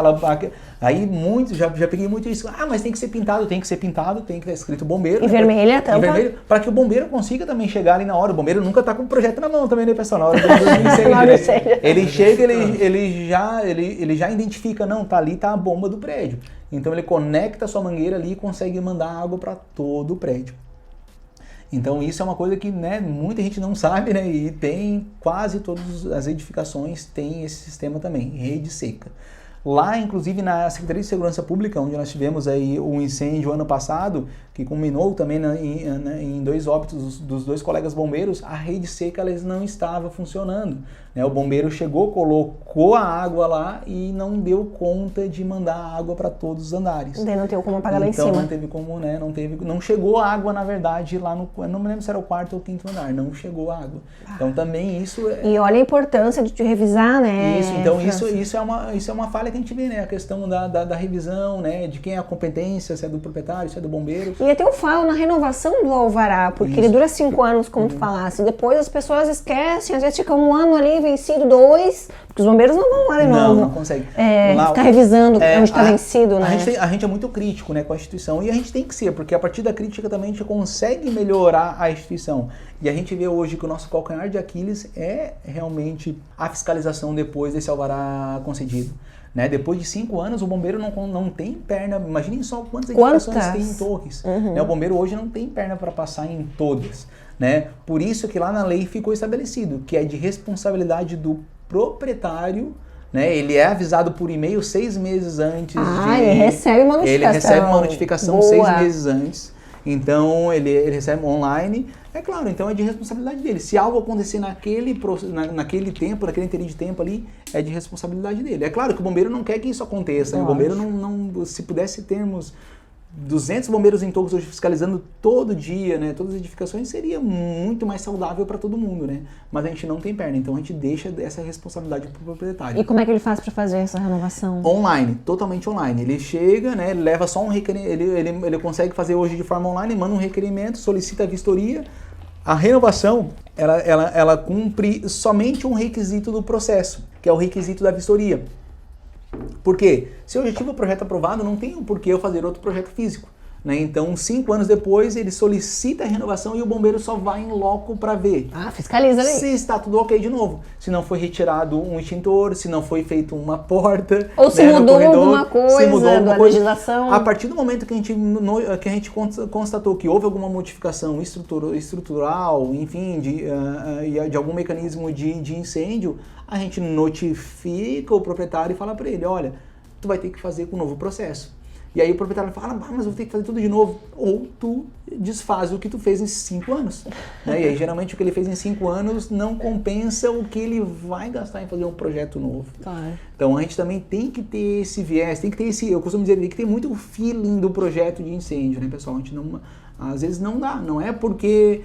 aí muito, já peguei muito isso. Mas tem que ser pintado, tem que estar escrito bombeiro. Em vermelha também. Em vermelho, para que o bombeiro consiga também chegar ali na hora. O bombeiro nunca tá com o projeto na mão também, né, pessoal? Na hora do incêndio, né? Ele chega, ele já identifica, não, tá ali, tá a bomba do prédio. Então ele conecta a sua mangueira ali e consegue mandar água para todo o prédio. Então isso é uma coisa que, né, muita gente não sabe, né, e tem quase todas as edificações tem esse sistema também, rede seca. Lá, inclusive, na Secretaria de Segurança Pública, onde nós tivemos aí um incêndio ano passado, que culminou também em 2 óbitos dos 2 colegas bombeiros, a rede seca ela não estava funcionando. Né? O bombeiro chegou, colocou a água lá e não deu conta de mandar água para todos os andares. Daí não teve como apagar lá em cima. Então não teve como, né? Não chegou água, na verdade, lá no... Não me lembro se era o 4º ou 5º andar, não chegou água. Então também isso... E olha a importância de revisar, né? Isso, então isso é uma falha que a gente vê, né? A questão da revisão, né? De quem é a competência, se é do proprietário, se é do bombeiro. E até eu falo na renovação do alvará, porque ele dura 5 anos, como tu falasse. Depois as pessoas esquecem, às vezes fica 1 ano ali, vencido 2, porque os bombeiros não vão lá de novo. Não consegue. Ficar revisando onde está vencido, né? A gente é muito crítico, né, com a instituição, e a gente tem que ser, porque a partir da crítica também a gente consegue melhorar a instituição. E a gente vê hoje que o nosso calcanhar de Aquiles é realmente a fiscalização depois desse alvará concedido. Né? Depois de 5 anos, o bombeiro não tem perna. Imaginem só quantas edificações tem em Torres. Né? O bombeiro hoje não tem perna para passar em todas. Né? Por isso que lá na lei ficou estabelecido que é de responsabilidade do proprietário. Né? Ele é avisado por e-mail 6 meses antes. Ele recebe uma notificação. Ele recebe uma notificação 6 meses antes. Então ele recebe online. É claro, então é de responsabilidade dele. Se algo acontecer naquele tempo, naquele interim de tempo ali, é de responsabilidade dele. É claro que o bombeiro não quer que isso aconteça. Né? O bombeiro não, se pudesse termos 200 bombeiros em Todos hoje fiscalizando todo dia, né, todas as edificações, seria muito mais saudável para todo mundo, né? Mas a gente não tem perna, então a gente deixa essa responsabilidade para o proprietário. E como é que ele faz para fazer essa renovação? Online, totalmente online. Ele chega, né, ele leva só um requerimento, ele consegue fazer hoje de forma online, manda um requerimento, solicita a vistoria. A renovação, ela cumpre somente um requisito do processo, que é o requisito da vistoria. Por quê? Se eu já tive o projeto aprovado, não tem por que eu fazer outro projeto físico, né? Então, 5 anos depois, ele solicita a renovação e o bombeiro só vai em loco para ver. Fiscaliza ali. Se está tudo ok de novo. Se não foi retirado um extintor, se não foi feita uma porta. Ou se mudou alguma coisa da legislação. A partir do momento que a gente constatou que houve alguma modificação estrutural, enfim, de algum mecanismo de incêndio, a gente notifica o proprietário e fala para ele, olha, tu vai ter que fazer com um novo processo. E aí o proprietário fala, mas eu vou ter que fazer tudo de novo. Ou tu desfaz o que tu fez em 5 anos. Né? E aí geralmente o que ele fez em 5 anos não compensa o que ele vai gastar em fazer um projeto novo. Claro. Então a gente também tem que ter esse viés, tem que ter esse, eu costumo dizer, tem que ter muito o feeling do projeto de incêndio, né, pessoal? A gente não, às vezes não dá, não é porque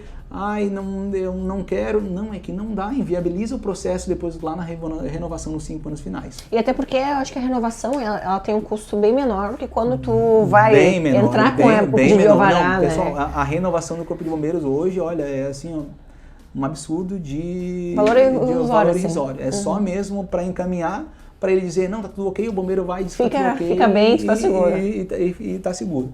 eu não quero, não, é que não dá, inviabiliza o processo depois lá na renovação nos 5 anos finais. E até porque eu acho que a renovação, ela tem um custo bem menor do que quando tu vai entrar com a pedido de alvará, né? Pessoal, a renovação do Corpo de Bombeiros hoje, olha, é assim, ó, um absurdo de valor irrisório. É só mesmo para encaminhar, para ele dizer, não, tá tudo ok, o bombeiro vai dizer que tá tudo ok. Fica bem, tu tá seguro. E tá seguro.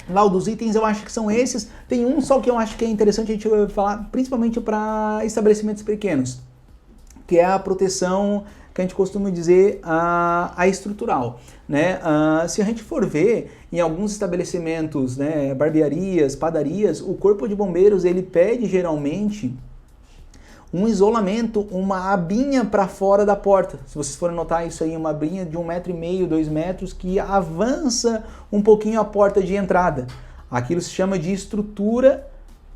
Lá, dos itens, eu acho que são esses. Tem um só que eu acho que é interessante a gente falar, principalmente para estabelecimentos pequenos, que é a proteção, que a gente costuma dizer, a estrutural. Né? Se a gente for ver, em alguns estabelecimentos, né, barbearias, padarias, o Corpo de Bombeiros, ele pede geralmente um isolamento, uma abinha para fora da porta. Se vocês forem notar isso aí, uma abinha de 1,5 m, 2 metros, que avança um pouquinho a porta de entrada. Aquilo se chama de estrutura,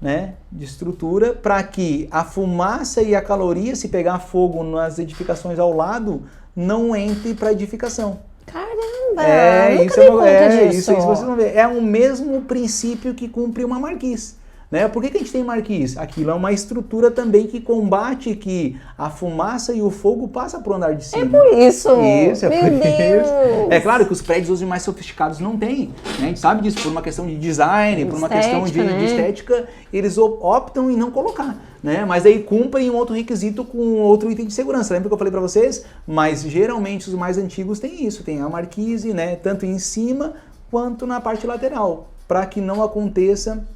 né? De estrutura para que a fumaça e a caloria, se pegar fogo nas edificações ao lado, não entre para a edificação. Caramba! Isso vocês vão ver. É o mesmo princípio que cumpre uma marquise. Né? Por que a gente tem marquise? Aquilo é uma estrutura também que combate que a fumaça e o fogo passam para o andar de cima. É por isso! Isso, Meu Deus! É claro que os prédios hoje mais sofisticados não têm. Né? A gente sabe disso, por uma questão de design, por uma questão de estética, eles optam em não colocar. Né? Mas aí cumprem um outro requisito com outro item de segurança. Lembra que eu falei para vocês? Mas geralmente os mais antigos têm isso, tem a marquise, né? Tanto em cima quanto na parte lateral, para que não aconteça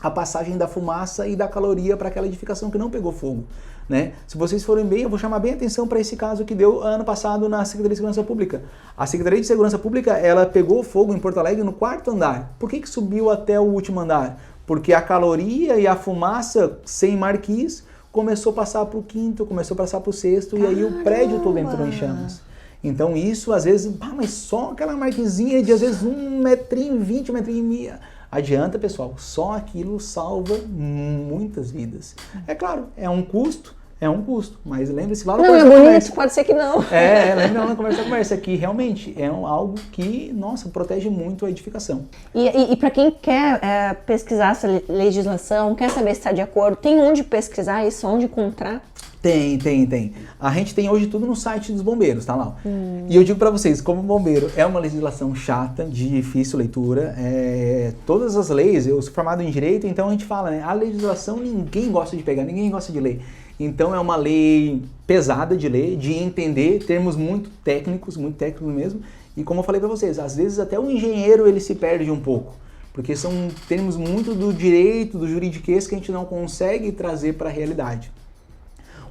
a passagem da fumaça e da caloria para aquela edificação que não pegou fogo. Né? Se vocês forem bem, eu vou chamar bem a atenção para esse caso que deu ano passado na Secretaria de Segurança Pública. A Secretaria de Segurança Pública, ela pegou fogo em Porto Alegre no 4º andar. Por que subiu até o último andar? Porque a caloria e a fumaça sem marquise começou a passar para o 5º, começou a passar para o 6º, e aí o prédio todo entrou em chamas. Então isso, às vezes, mas só aquela marquisinha de às vezes 1,20 m, 1,5 m. Adianta, pessoal, só aquilo salva muitas vidas. É claro, é um custo, mas lembre-se lá no Não, é bonito, pode ser que não. Lembra lá na conversa que realmente é algo que, nossa, protege muito a edificação. E para quem quer pesquisar essa legislação, quer saber se está de acordo, tem onde pesquisar isso, onde encontrar? Tem. A gente tem hoje tudo no site dos bombeiros, tá lá. E eu digo pra vocês, como bombeiro, é uma legislação chata, de difícil leitura. Todas as leis, eu sou formado em direito, então a gente fala, né? A legislação ninguém gosta de pegar, ninguém gosta de ler. Então é uma lei pesada de ler, de entender, termos muito técnicos mesmo. E como eu falei pra vocês, às vezes até o engenheiro ele se perde um pouco. Porque são termos muito do direito, do juridiquês que a gente não consegue trazer para a realidade.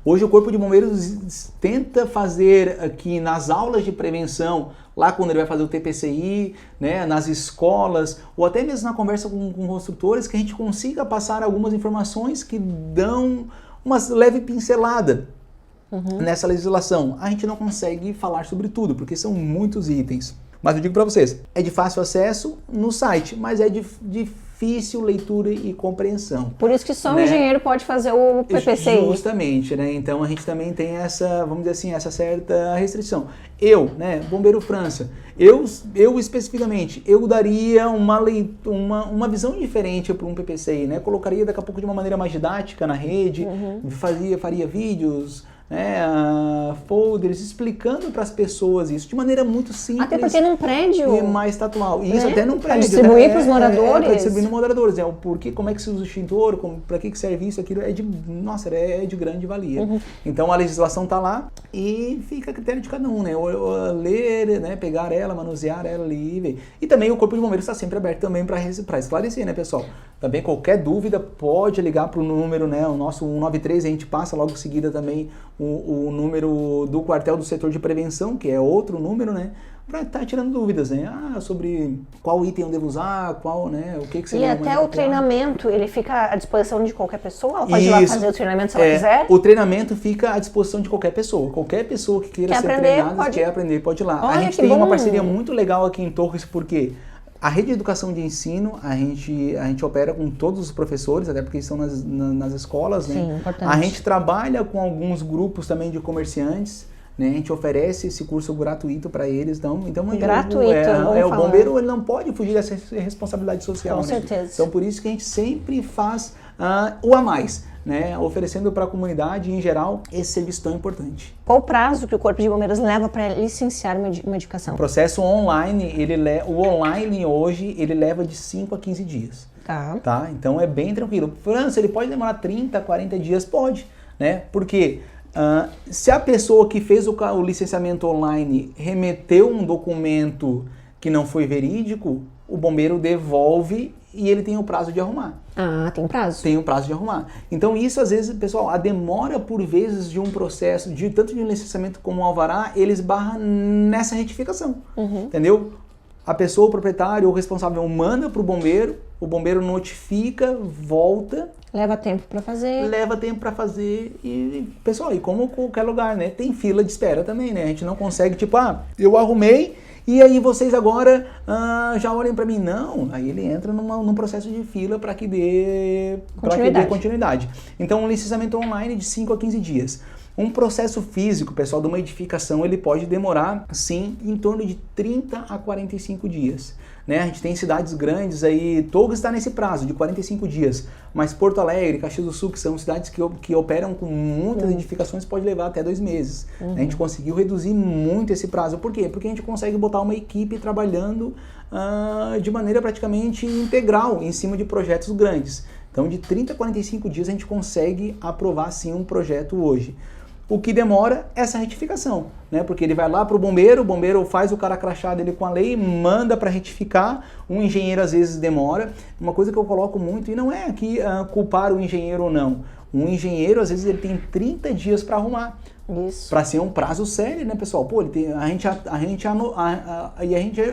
Hoje o Corpo de Bombeiros tenta fazer aqui nas aulas de prevenção, lá quando ele vai fazer o TPCI, né, nas escolas, ou até mesmo na conversa com construtores, que a gente consiga passar algumas informações que dão uma leve pincelada nessa legislação. A gente não consegue falar sobre tudo, porque são muitos itens. Mas eu digo para vocês, é de fácil acesso no site, mas é difícil leitura e compreensão. Por isso que só um né? engenheiro pode fazer o PPCI. Justamente, né? Então a gente também tem essa, vamos dizer assim, essa certa restrição. Eu, né, Bombeiro França, eu especificamente, eu daria uma visão diferente para um PPCI, né? Colocaria daqui a pouco de uma maneira mais didática na rede, faria vídeos, né, folders, explicando para as pessoas isso de maneira muito simples. Até porque num prédio. E mais atual. Isso, né? até num prédio. Para distribuir para os moradores. Para distribuir nos moradores. O porquê, como é que se usa o extintor, para que serve isso, aquilo, é de grande valia. Então a legislação está lá e fica a critério de cada um, né? Ler, né, pegar ela, manusear ela ali e ver. E também o Corpo de Bombeiros está sempre aberto também para esclarecer, né, pessoal? Também qualquer dúvida pode ligar para o número, né, o nosso 193, a gente passa logo em seguida também o número do quartel do setor de prevenção, que é outro número, né, para estar tirando dúvidas, né, sobre qual item eu devo usar, qual, né, o que seria. E até o treinamento, ele fica à disposição de qualquer pessoa? Ela pode ir lá fazer o treinamento se ela quiser? O treinamento fica à disposição de qualquer pessoa. Qualquer pessoa que queira ser treinada, quer aprender, pode ir lá. Olha, a gente tem uma parceria muito legal aqui em Torres, porque a rede de educação de ensino, a gente opera com todos os professores, até porque estão nas escolas, né? Sim, importante. A gente trabalha com alguns grupos também de comerciantes, né? A gente oferece esse curso gratuito para eles. Então gratuito, o bombeiro ele não pode fugir dessa responsabilidade social. Com certeza. Então por isso que a gente sempre faz o a mais, né? Oferecendo para a comunidade em geral esse serviço tão importante. Qual o prazo que o Corpo de Bombeiros leva para licenciar uma edificação? O processo online, o online hoje, ele leva de 5 a 15 dias. Tá? Então é bem tranquilo. França, ele pode demorar 30, 40 dias? Pode, né? Porque se a pessoa que fez o licenciamento online remeteu um documento que não foi verídico, o bombeiro devolve e ele tem o prazo de arrumar. Ah, tem prazo? Tem o prazo de arrumar. Então isso às vezes, pessoal, a demora por vezes de um processo, tanto de um licenciamento como um alvará, eles barram nessa retificação, entendeu? A pessoa, o proprietário ou o responsável manda para o bombeiro notifica, volta. Leva tempo para fazer. E, pessoal, e como qualquer lugar, né? Tem fila de espera também, né? A gente não consegue, tipo, eu arrumei e aí vocês agora já olhem para mim. Não, aí ele entra num processo de fila para que dê continuidade. Então, um licenciamento online de 5 a 15 dias. Um processo físico, pessoal, de uma edificação, ele pode demorar, sim, em torno de 30 a 45 dias. Né? A gente tem cidades grandes aí, Torres está nesse prazo de 45 dias, mas Porto Alegre, Caxias do Sul, que são cidades que operam com muitas edificações, pode levar até 2 meses. A gente conseguiu reduzir muito esse prazo. Por quê? Porque a gente consegue botar uma equipe trabalhando de maneira praticamente integral em cima de projetos grandes. Então, de 30 a 45 dias a gente consegue aprovar, sim, um projeto hoje. O que demora é essa retificação, né? Porque ele vai lá para o bombeiro faz o cara crachá dele com a lei, manda para retificar, um engenheiro às vezes demora. Uma coisa que eu coloco muito, e não é aqui culpar o engenheiro ou não, um engenheiro às vezes ele tem 30 dias para arrumar. Isso. Para ser um prazo sério, né, pessoal? Pô, a gente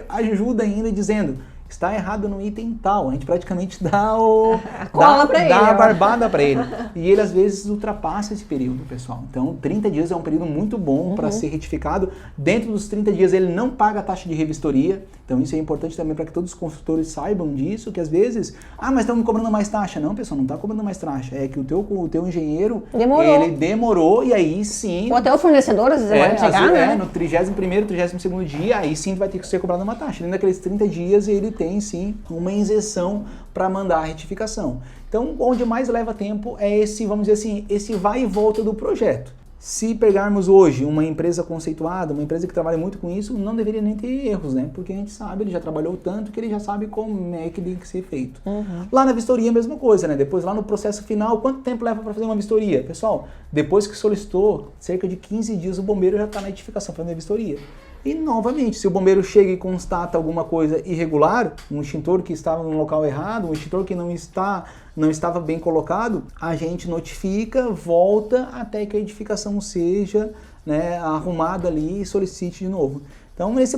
ajuda ainda dizendo, está errado no item tal, a gente praticamente dá a barbada para ele. E ele às vezes ultrapassa esse período, pessoal. Então 30 dias é um período muito bom para ser retificado. Dentro dos 30 dias ele não paga a taxa de revistoria. Então isso é importante também para que todos os construtores saibam disso, que às vezes, mas estamos cobrando mais taxa. Não, pessoal, não está cobrando mais taxa. É que o teu engenheiro, ele demorou e aí sim... Ou até o fornecedor às vezes demora de chegar, né? No 31º, 32º dia, aí sim vai ter que ser cobrado uma taxa. Dentro daqueles 30 dias ele tem sim uma isenção para mandar a retificação. Então, onde mais leva tempo é esse, vamos dizer assim, esse vai e volta do projeto. Se pegarmos hoje uma empresa conceituada, uma empresa que trabalha muito com isso, não deveria nem ter erros, né? Porque a gente sabe, ele já trabalhou tanto que ele já sabe como é que tem que ser feito. Lá na vistoria a mesma coisa, né? Depois lá no processo final, quanto tempo leva para fazer uma vistoria? Pessoal, depois que solicitou, cerca de 15 dias o bombeiro já está na edificação fazendo a vistoria. E, novamente, se o bombeiro chega e constata alguma coisa irregular, um extintor que estava no local errado, um extintor que não estava bem colocado, a gente notifica, volta até que a edificação seja, né, arrumada ali e solicite de novo. Então, nesse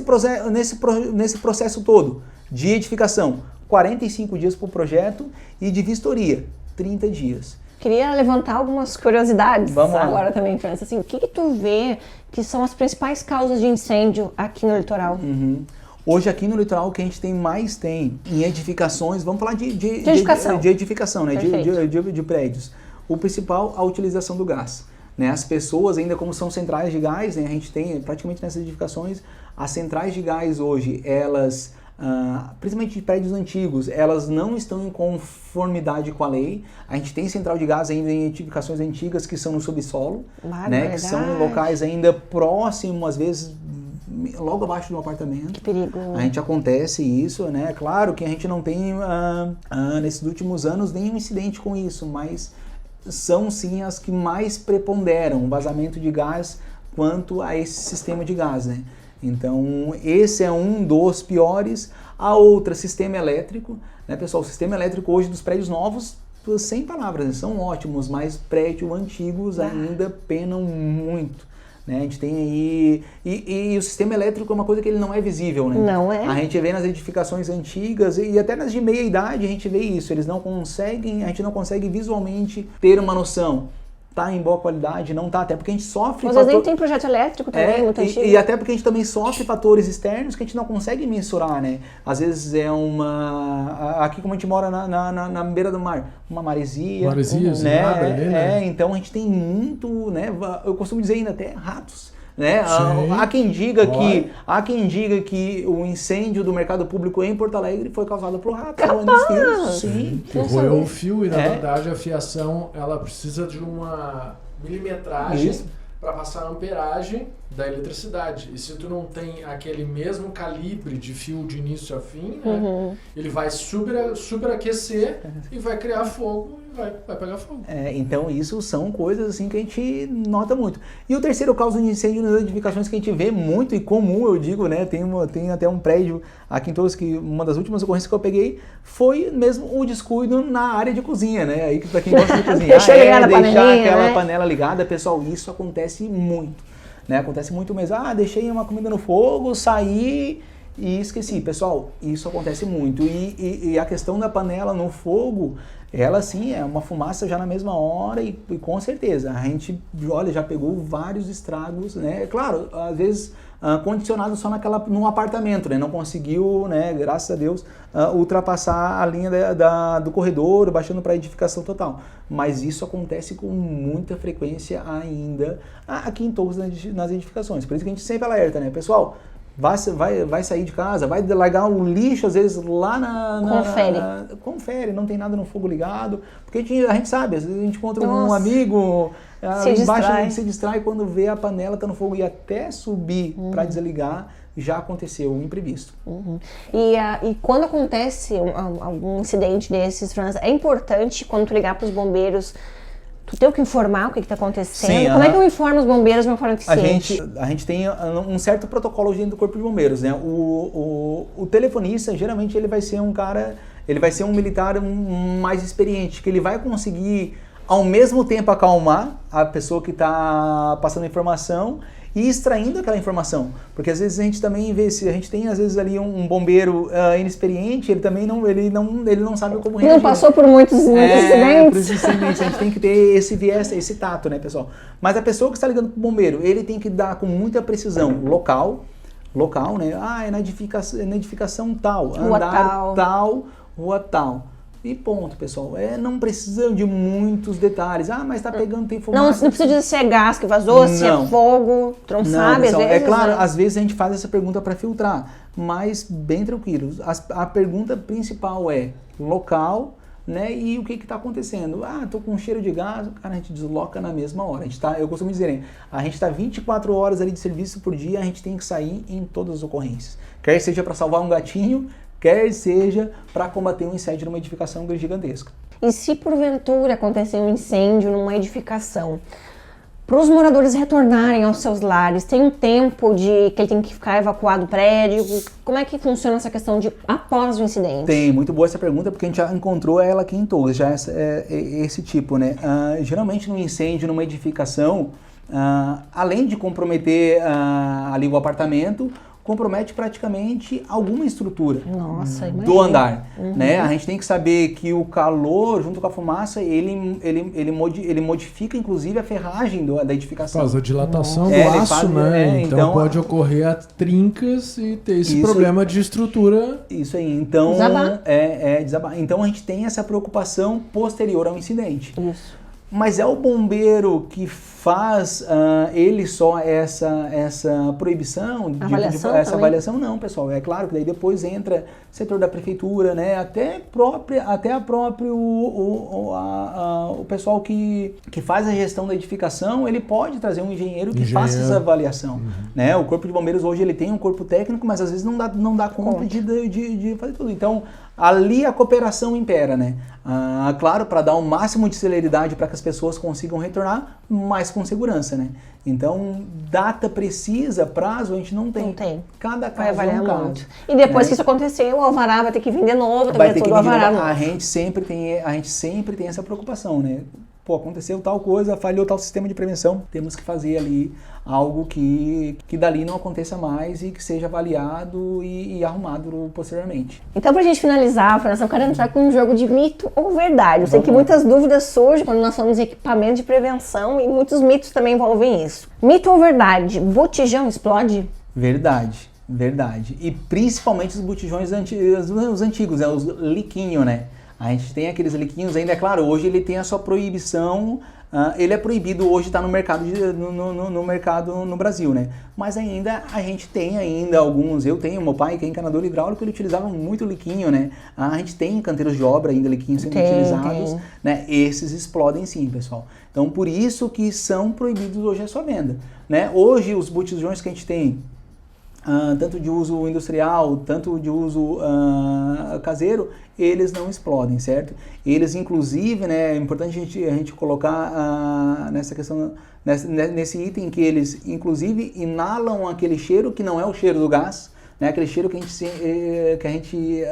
processo todo de edificação, 45 dias para o projeto e de vistoria, 30 dias. Queria levantar algumas curiosidades agora também, França. Assim, o que tu vê que são as principais causas de incêndio aqui no litoral? Hoje aqui no litoral o que a gente mais tem em edificações, vamos falar de edificação, né? de prédios. O principal, a utilização do gás. Né? As pessoas ainda, como são centrais de gás, né? A gente tem praticamente nessas edificações, as centrais de gás hoje, elas, principalmente de prédios antigos, elas não estão em conformidade com a lei. A gente tem central de gás ainda em edificações antigas que são no subsolo, né? Que são locais ainda próximos, às vezes logo abaixo do apartamento. Que perigo. A gente acontece isso, né? Claro que a gente não tem, nesses últimos anos, nenhum incidente com isso, mas são sim as que mais preponderam o vazamento de gás quanto a esse sistema de gás, né? Então, esse é um dos piores. A outra, sistema elétrico, né, pessoal? O sistema elétrico hoje dos prédios novos, sem palavras, né? São ótimos, mas prédios antigos ainda penam muito. Né? A gente tem aí... E o sistema elétrico é uma coisa que ele não é visível, né? Não é. A gente vê nas edificações antigas e até nas de meia idade a gente vê isso. A gente não consegue visualmente ter uma noção. Tá em boa qualidade, não tá, até porque a gente sofre... Às vezes nem tem projeto elétrico também, muito antigo. E até porque a gente também sofre fatores externos que a gente não consegue mensurar, né? Às vezes é aqui como a gente mora na beira do mar, uma maresia, né? Então a gente tem muito, né? Eu costumo dizer ainda até ratos. Né? Há quem diga que o incêndio do mercado público em Porto Alegre foi causado por ratos. Sim. Que roeu o fio e na verdade a fiação ela precisa de uma milimetragem para passar a amperagem da eletricidade. E se tu não tem aquele mesmo calibre de fio de início a fim, né, ele vai superaquecer e vai criar fogo e vai pegar fogo. Então isso são coisas assim que a gente nota muito. E o terceiro causa de incêndio nas edificações que a gente vê muito e comum, eu digo, né? Tem até um prédio aqui em Torres que uma das últimas ocorrências que eu peguei foi mesmo o descuido na área de cozinha, né? Aí pra quem gosta de cozinhar, deixar aquela panela ligada, pessoal, isso acontece muito. Né? Acontece muito mesmo. Deixei uma comida no fogo, saí e esqueci. Pessoal, isso acontece muito. E a questão da panela no fogo, ela sim é uma fumaça já na mesma hora e com certeza. A gente, olha, já pegou vários estragos, né? Claro, às vezes condicionado só num apartamento, né? Não conseguiu, né, graças a Deus, ultrapassar a linha do corredor, baixando para a edificação total. Mas isso acontece com muita frequência ainda aqui em Torres nas edificações. Por isso que a gente sempre alerta, né? Pessoal, vai sair de casa, vai largar o lixo, às vezes, lá Confere, não tem nada no fogo ligado. Porque a gente sabe, às vezes a gente encontra um amigo... se distrai quando vê a panela tá no fogo e até subir para desligar, já aconteceu um imprevisto. E quando acontece algum incidente desses, Franz, é importante quando tu ligar para os bombeiros, tu tem que informar o que está acontecendo? Sim, como é que eu informo os bombeiros de uma forma eficiente? A gente tem um certo protocolo dentro do Corpo de Bombeiros, né? O telefonista, geralmente, ele vai ser um cara, ele vai ser um militar mais experiente, que ele vai conseguir ao mesmo tempo acalmar a pessoa que está passando a informação e extraindo aquela informação. Porque às vezes a gente também vê, se a gente tem às vezes ali um bombeiro inexperiente, ele também não sabe como reagir. Não passou por muitos incidentes. A gente tem que ter esse viés, esse tato, né, pessoal? Mas a pessoa que está ligando para o bombeiro, ele tem que dar com muita precisão local, né? É na edificação tal, andar tal, rua tal. E ponto, pessoal. Não precisa de muitos detalhes. Mas tá pegando, tem fumaça. Não precisa dizer se é gás que vazou, se é fogo, tu não sabe, pessoal, às vezes. É claro, às vezes a gente faz essa pergunta para filtrar, mas bem tranquilo. A pergunta principal é local, né? E o que tá acontecendo? Tô com cheiro de gás, cara, a gente desloca na mesma hora. Eu costumo dizer, a gente tá 24 horas ali de serviço por dia, a gente tem que sair em todas as ocorrências. Quer seja para salvar um gatinho, quer seja para combater um incêndio numa edificação gigantesca. E se porventura acontecer um incêndio numa edificação, para os moradores retornarem aos seus lares, tem um tempo que ele tem que ficar evacuado do prédio? Como é que funciona essa questão de após o incidente? Tem, muito boa essa pergunta, porque a gente já encontrou ela aqui em Torres, já esse tipo, né? Geralmente num incêndio, numa edificação, além de comprometer ali o apartamento, compromete praticamente alguma estrutura Nossa, do imagina. andar, né? A gente tem que saber que o calor, junto com a fumaça, ele modifica, inclusive, a ferragem da Por edificação. causa da dilatação do Ele aço, faz- né? então Então pode ocorrer a trincas e ter esse Isso- problema de estrutura. Isso aí, então... Desabar. Desabar. Então a gente tem essa preocupação posterior ao incidente. Isso. Mas é o bombeiro que faz ele só essa proibição, Avaliação essa também? avaliação não, pessoal. É claro que daí depois entra setor da prefeitura, né? Até a próprio o pessoal que faz a gestão da edificação, ele pode trazer um engenheiro que faça essa avaliação, né? O corpo de bombeiros hoje ele tem um corpo técnico, mas às vezes não dá conta de fazer tudo. Então ali a cooperação impera, né? Claro, para dar o máximo de celeridade para que as pessoas consigam retornar, mas com segurança, né? Então, data precisa, prazo, a gente não tem. Não tem. Cada Vai caso é avaliar um caso. muito. E depois né? que isso acontecer, o alvará vai ter que vir de novo, Vai tem ter que que todo vir o de alvará novo. novo. A gente sempre tem essa preocupação, né? Pô, aconteceu tal coisa, falhou tal sistema de prevenção, temos que fazer ali algo que dali não aconteça mais e que seja avaliado e arrumado posteriormente. Então, pra gente finalizar, eu quero entrar com um jogo de mito ou verdade. Eu sei Vamos que lá. muitas dúvidas surgem quando nós falamos em equipamento de prevenção e muitos mitos também envolvem isso. Mito ou verdade? Botijão explode? Verdade. E principalmente os botijões os antigos, né? Os liquinho, né? A gente tem aqueles liquinhos ainda, é claro, hoje ele tem a sua proibição, ele é proibido hoje estar no mercado, no mercado no Brasil, né? Mas ainda a gente tem alguns, eu tenho, meu pai que é encanador hidráulico, ele utilizava muito liquinho, né? A gente tem canteiros de obra ainda liquinhos sendo utilizados, né? Esses explodem sim, pessoal. Então por isso que são proibidos hoje a sua venda, né? Hoje os botijões que a gente tem, tanto de uso industrial, tanto de uso caseiro, eles não explodem, certo? Eles, inclusive, né, é importante a gente colocar nessa questão, nesse item que eles, inclusive, inalam aquele cheiro que não é o cheiro do gás, né? Aquele cheiro que a gente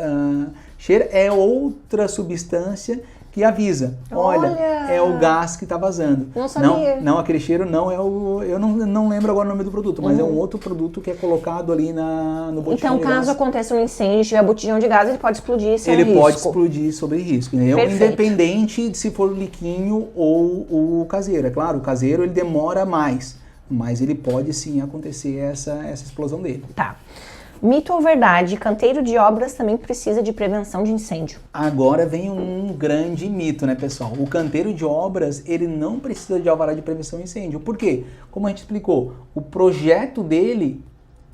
cheira é outra substância que avisa, olha, é o gás que está vazando. Não sabia. Não, aquele cheiro não é o... Eu não lembro agora o nome do produto, mas é um outro produto que é colocado ali no botijão Então, de caso gás. aconteça um incêndio e tiver botijão de gás, ele pode explodir sem Ele risco. pode explodir sobre risco, entendeu? Perfeito. Independente de se for o liquinho ou o caseiro. É claro, o caseiro ele demora mais, mas ele pode sim acontecer essa explosão dele. Tá. Mito ou verdade? Canteiro de obras também precisa de prevenção de incêndio. Agora vem um grande mito, né, pessoal? O canteiro de obras, ele não precisa de alvará de prevenção de incêndio. Por quê? Como a gente explicou, o projeto dele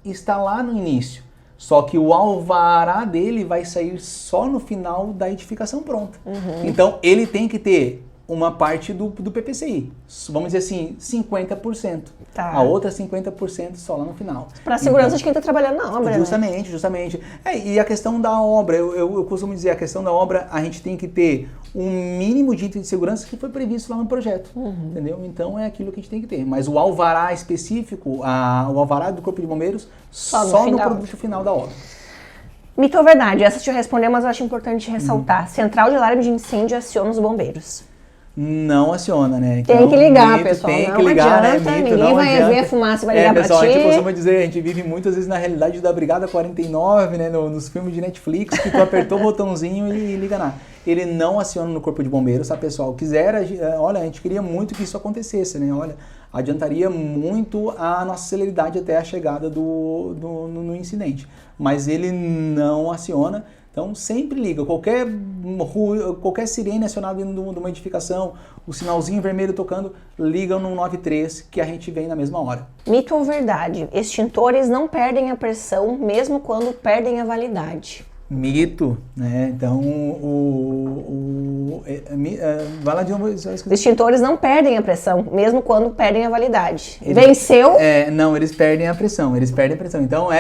está lá no início. Só que o alvará dele vai sair só no final da edificação pronta. Então, ele tem que ter uma parte do PPCI. Vamos dizer assim, 50%. Tá. A outra 50% só lá no final. Para a segurança de quem está trabalhando na obra, né? Justamente. E a questão da obra, eu costumo dizer, a questão da obra, a gente tem que ter um mínimo de item de segurança que foi previsto lá no projeto, entendeu? Então é aquilo que a gente tem que ter. Mas o alvará específico, o alvará do Corpo de Bombeiros, só no produto final da obra. Mito ou verdade? Essa deixa eu responder, mas eu acho importante ressaltar. Central de alarme de incêndio aciona os bombeiros. Não aciona, né? Tem que ligar, mito, pessoal. Tem não que ligar, adianta, né? Mito, ninguém não vai adianta. ver a fumaça e vai ligar pessoal, pra ti. a gente costuma dizer, a gente vive muitas vezes na realidade da Brigada 49, né? Nos filmes de Netflix, que tu apertou o botãozinho e liga lá. Ele não aciona no Corpo de Bombeiros, tá, pessoal? Olha, a gente queria muito que isso acontecesse, né? Olha, adiantaria muito a nossa celeridade até a chegada no incidente. Mas ele não aciona. Então sempre liga, qualquer sirene acionada dentro de uma edificação, o sinalzinho vermelho tocando, liga no 93 que a gente vem na mesma hora. Mito ou verdade? Extintores não perdem a pressão mesmo quando perdem a validade. Mito, né? Então vai lá de novo. Os extintores não perdem a pressão mesmo quando perdem a validade. Venceu? Não, eles perdem a pressão, Então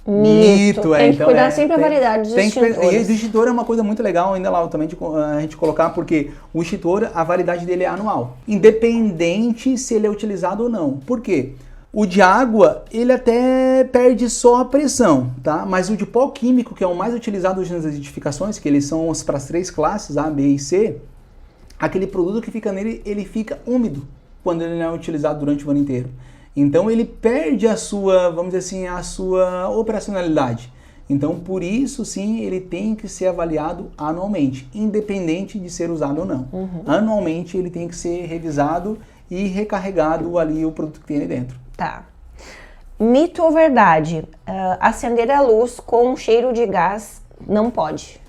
Mito. Tem que então cuidar sempre a validade dos extintores. E o extintor é uma coisa muito legal ainda lá também a gente colocar, porque o extintor, a validade dele é anual, independente se ele é utilizado ou não. Por quê? O de água, ele até perde só a pressão, tá? Mas o de pó químico, que é o mais utilizado hoje nas edificações, que eles são para as 3 classes, A, B e C, aquele produto que fica nele, ele fica úmido quando ele não é utilizado durante o ano inteiro. Então ele perde a sua, vamos dizer assim, a sua operacionalidade. Então por isso sim ele tem que ser avaliado anualmente, independente de ser usado ou não. Anualmente ele tem que ser revisado e recarregado ali o produto que tem ali dentro. Tá. Mito ou verdade? Acender a luz com cheiro de gás não pode.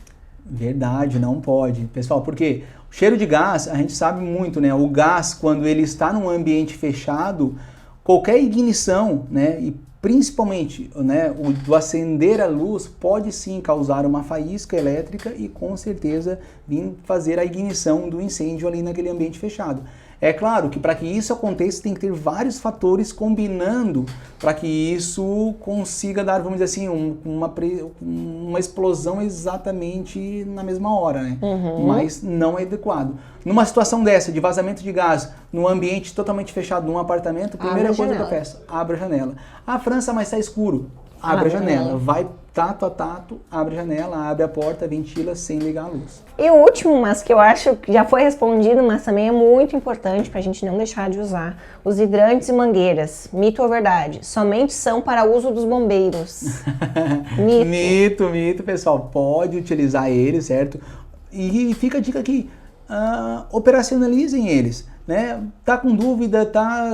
Verdade, não pode. Pessoal, porque o cheiro de gás, a gente sabe muito, né? O gás, quando ele está num ambiente fechado, qualquer ignição, né? E principalmente, né, o do acender a luz pode sim causar uma faísca elétrica e com certeza vir fazer a ignição do incêndio ali naquele ambiente fechado. É claro que para que isso aconteça tem que ter vários fatores combinando para que isso consiga dar, vamos dizer assim, uma explosão exatamente na mesma hora, né? Mas não é adequado. Numa situação dessa, de vazamento de gás, num ambiente totalmente fechado, num apartamento, a primeira coisa que eu peço, abre a janela. A França, mas está escuro. Abre a janela. Vai tato a tato, abre a janela, abre a porta, ventila sem ligar a luz. E o último, mas que eu acho que já foi respondido, mas também é muito importante para a gente não deixar de usar. Os hidrantes e mangueiras, mito ou verdade? Somente são para uso dos bombeiros. Mito, pessoal. Pode utilizar eles, certo? E fica a dica aqui, operacionalizem eles. Né? Tá com dúvida,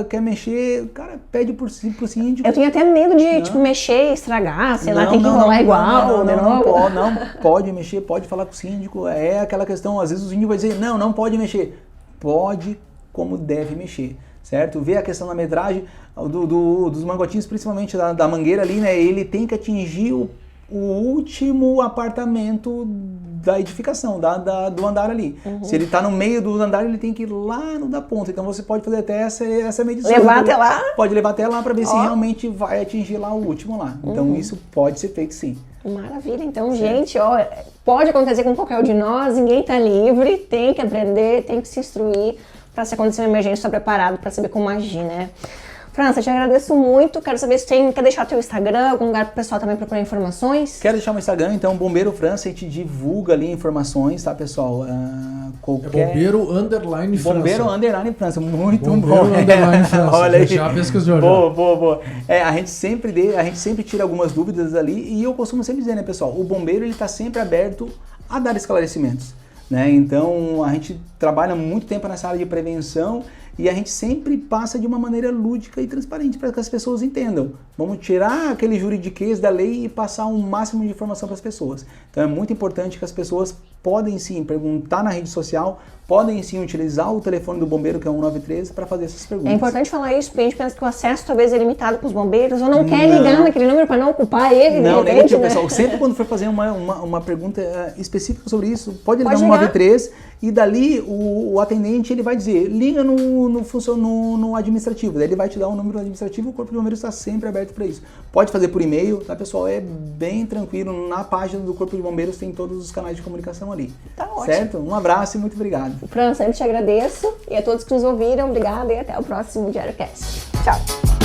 quer mexer, cara, pede pro síndico. Eu tenho até medo de mexer, estragar, sei lá, tem que enrolar igual. Não pode mexer, pode falar com o síndico. É aquela questão, às vezes o síndico vai dizer, não pode mexer. Pode, como deve mexer, certo? Vê a questão da metragem dos mangotinhos, principalmente da mangueira ali, né? Ele tem que atingir o último apartamento da edificação, do andar ali. Se ele está no meio do andar, ele tem que ir lá no da ponta. Então você pode fazer até essa medição. Levar até lá? Pode levar até lá para ver se realmente vai atingir lá o último lá. Então isso pode ser feito sim. Maravilha. Então, gente, pode acontecer com qualquer um de nós, ninguém está livre, tem que aprender, tem que se instruir para se acontecer uma emergência, estar preparado para saber como agir, né? França, te agradeço muito. Quero saber se quer deixar teu Instagram, algum lugar para o pessoal também procurar informações. Quero deixar o Instagram, então, Bombeiro França, a gente divulga ali informações, tá, pessoal? Bombeiro _ França. Bombeiro _ França, muito Bombeiro bom. _ França. Olha aí. Já pesquisou. Boa. A gente sempre tira algumas dúvidas ali e eu costumo sempre dizer, né, pessoal? O bombeiro, ele tá sempre aberto a dar esclarecimentos, né? Então, a gente trabalha muito tempo nessa área de prevenção e a gente sempre passa de uma maneira lúdica e transparente para que as pessoas entendam. Vamos tirar aquele juridiquês da lei e passar um máximo de informação para as pessoas. Então é muito importante que as pessoas podem sim perguntar na rede social, podem sim utilizar o telefone do bombeiro, que é o 193, para fazer essas perguntas. É importante falar isso, porque a gente pensa que o acesso talvez é limitado para os bombeiros, ou não quer ligar naquele número para não ocupar ele, não, de repente, negativo, pessoal. Sempre quando for fazer uma pergunta específica sobre isso, pode ligar no ligar. 193 e dali o atendente ele vai dizer, liga no administrativo, daí ele vai te dar um número administrativo, o Corpo de Bombeiros está sempre aberto para isso. Pode fazer por e-mail, tá, pessoal? É bem tranquilo, na página do Corpo de Bombeiros tem todos os canais de comunicação ali. Tá ótimo. Certo? Um abraço e muito obrigado. França, eu te agradeço e a todos que nos ouviram, obrigada e até o próximo DiarioCast. Tchau!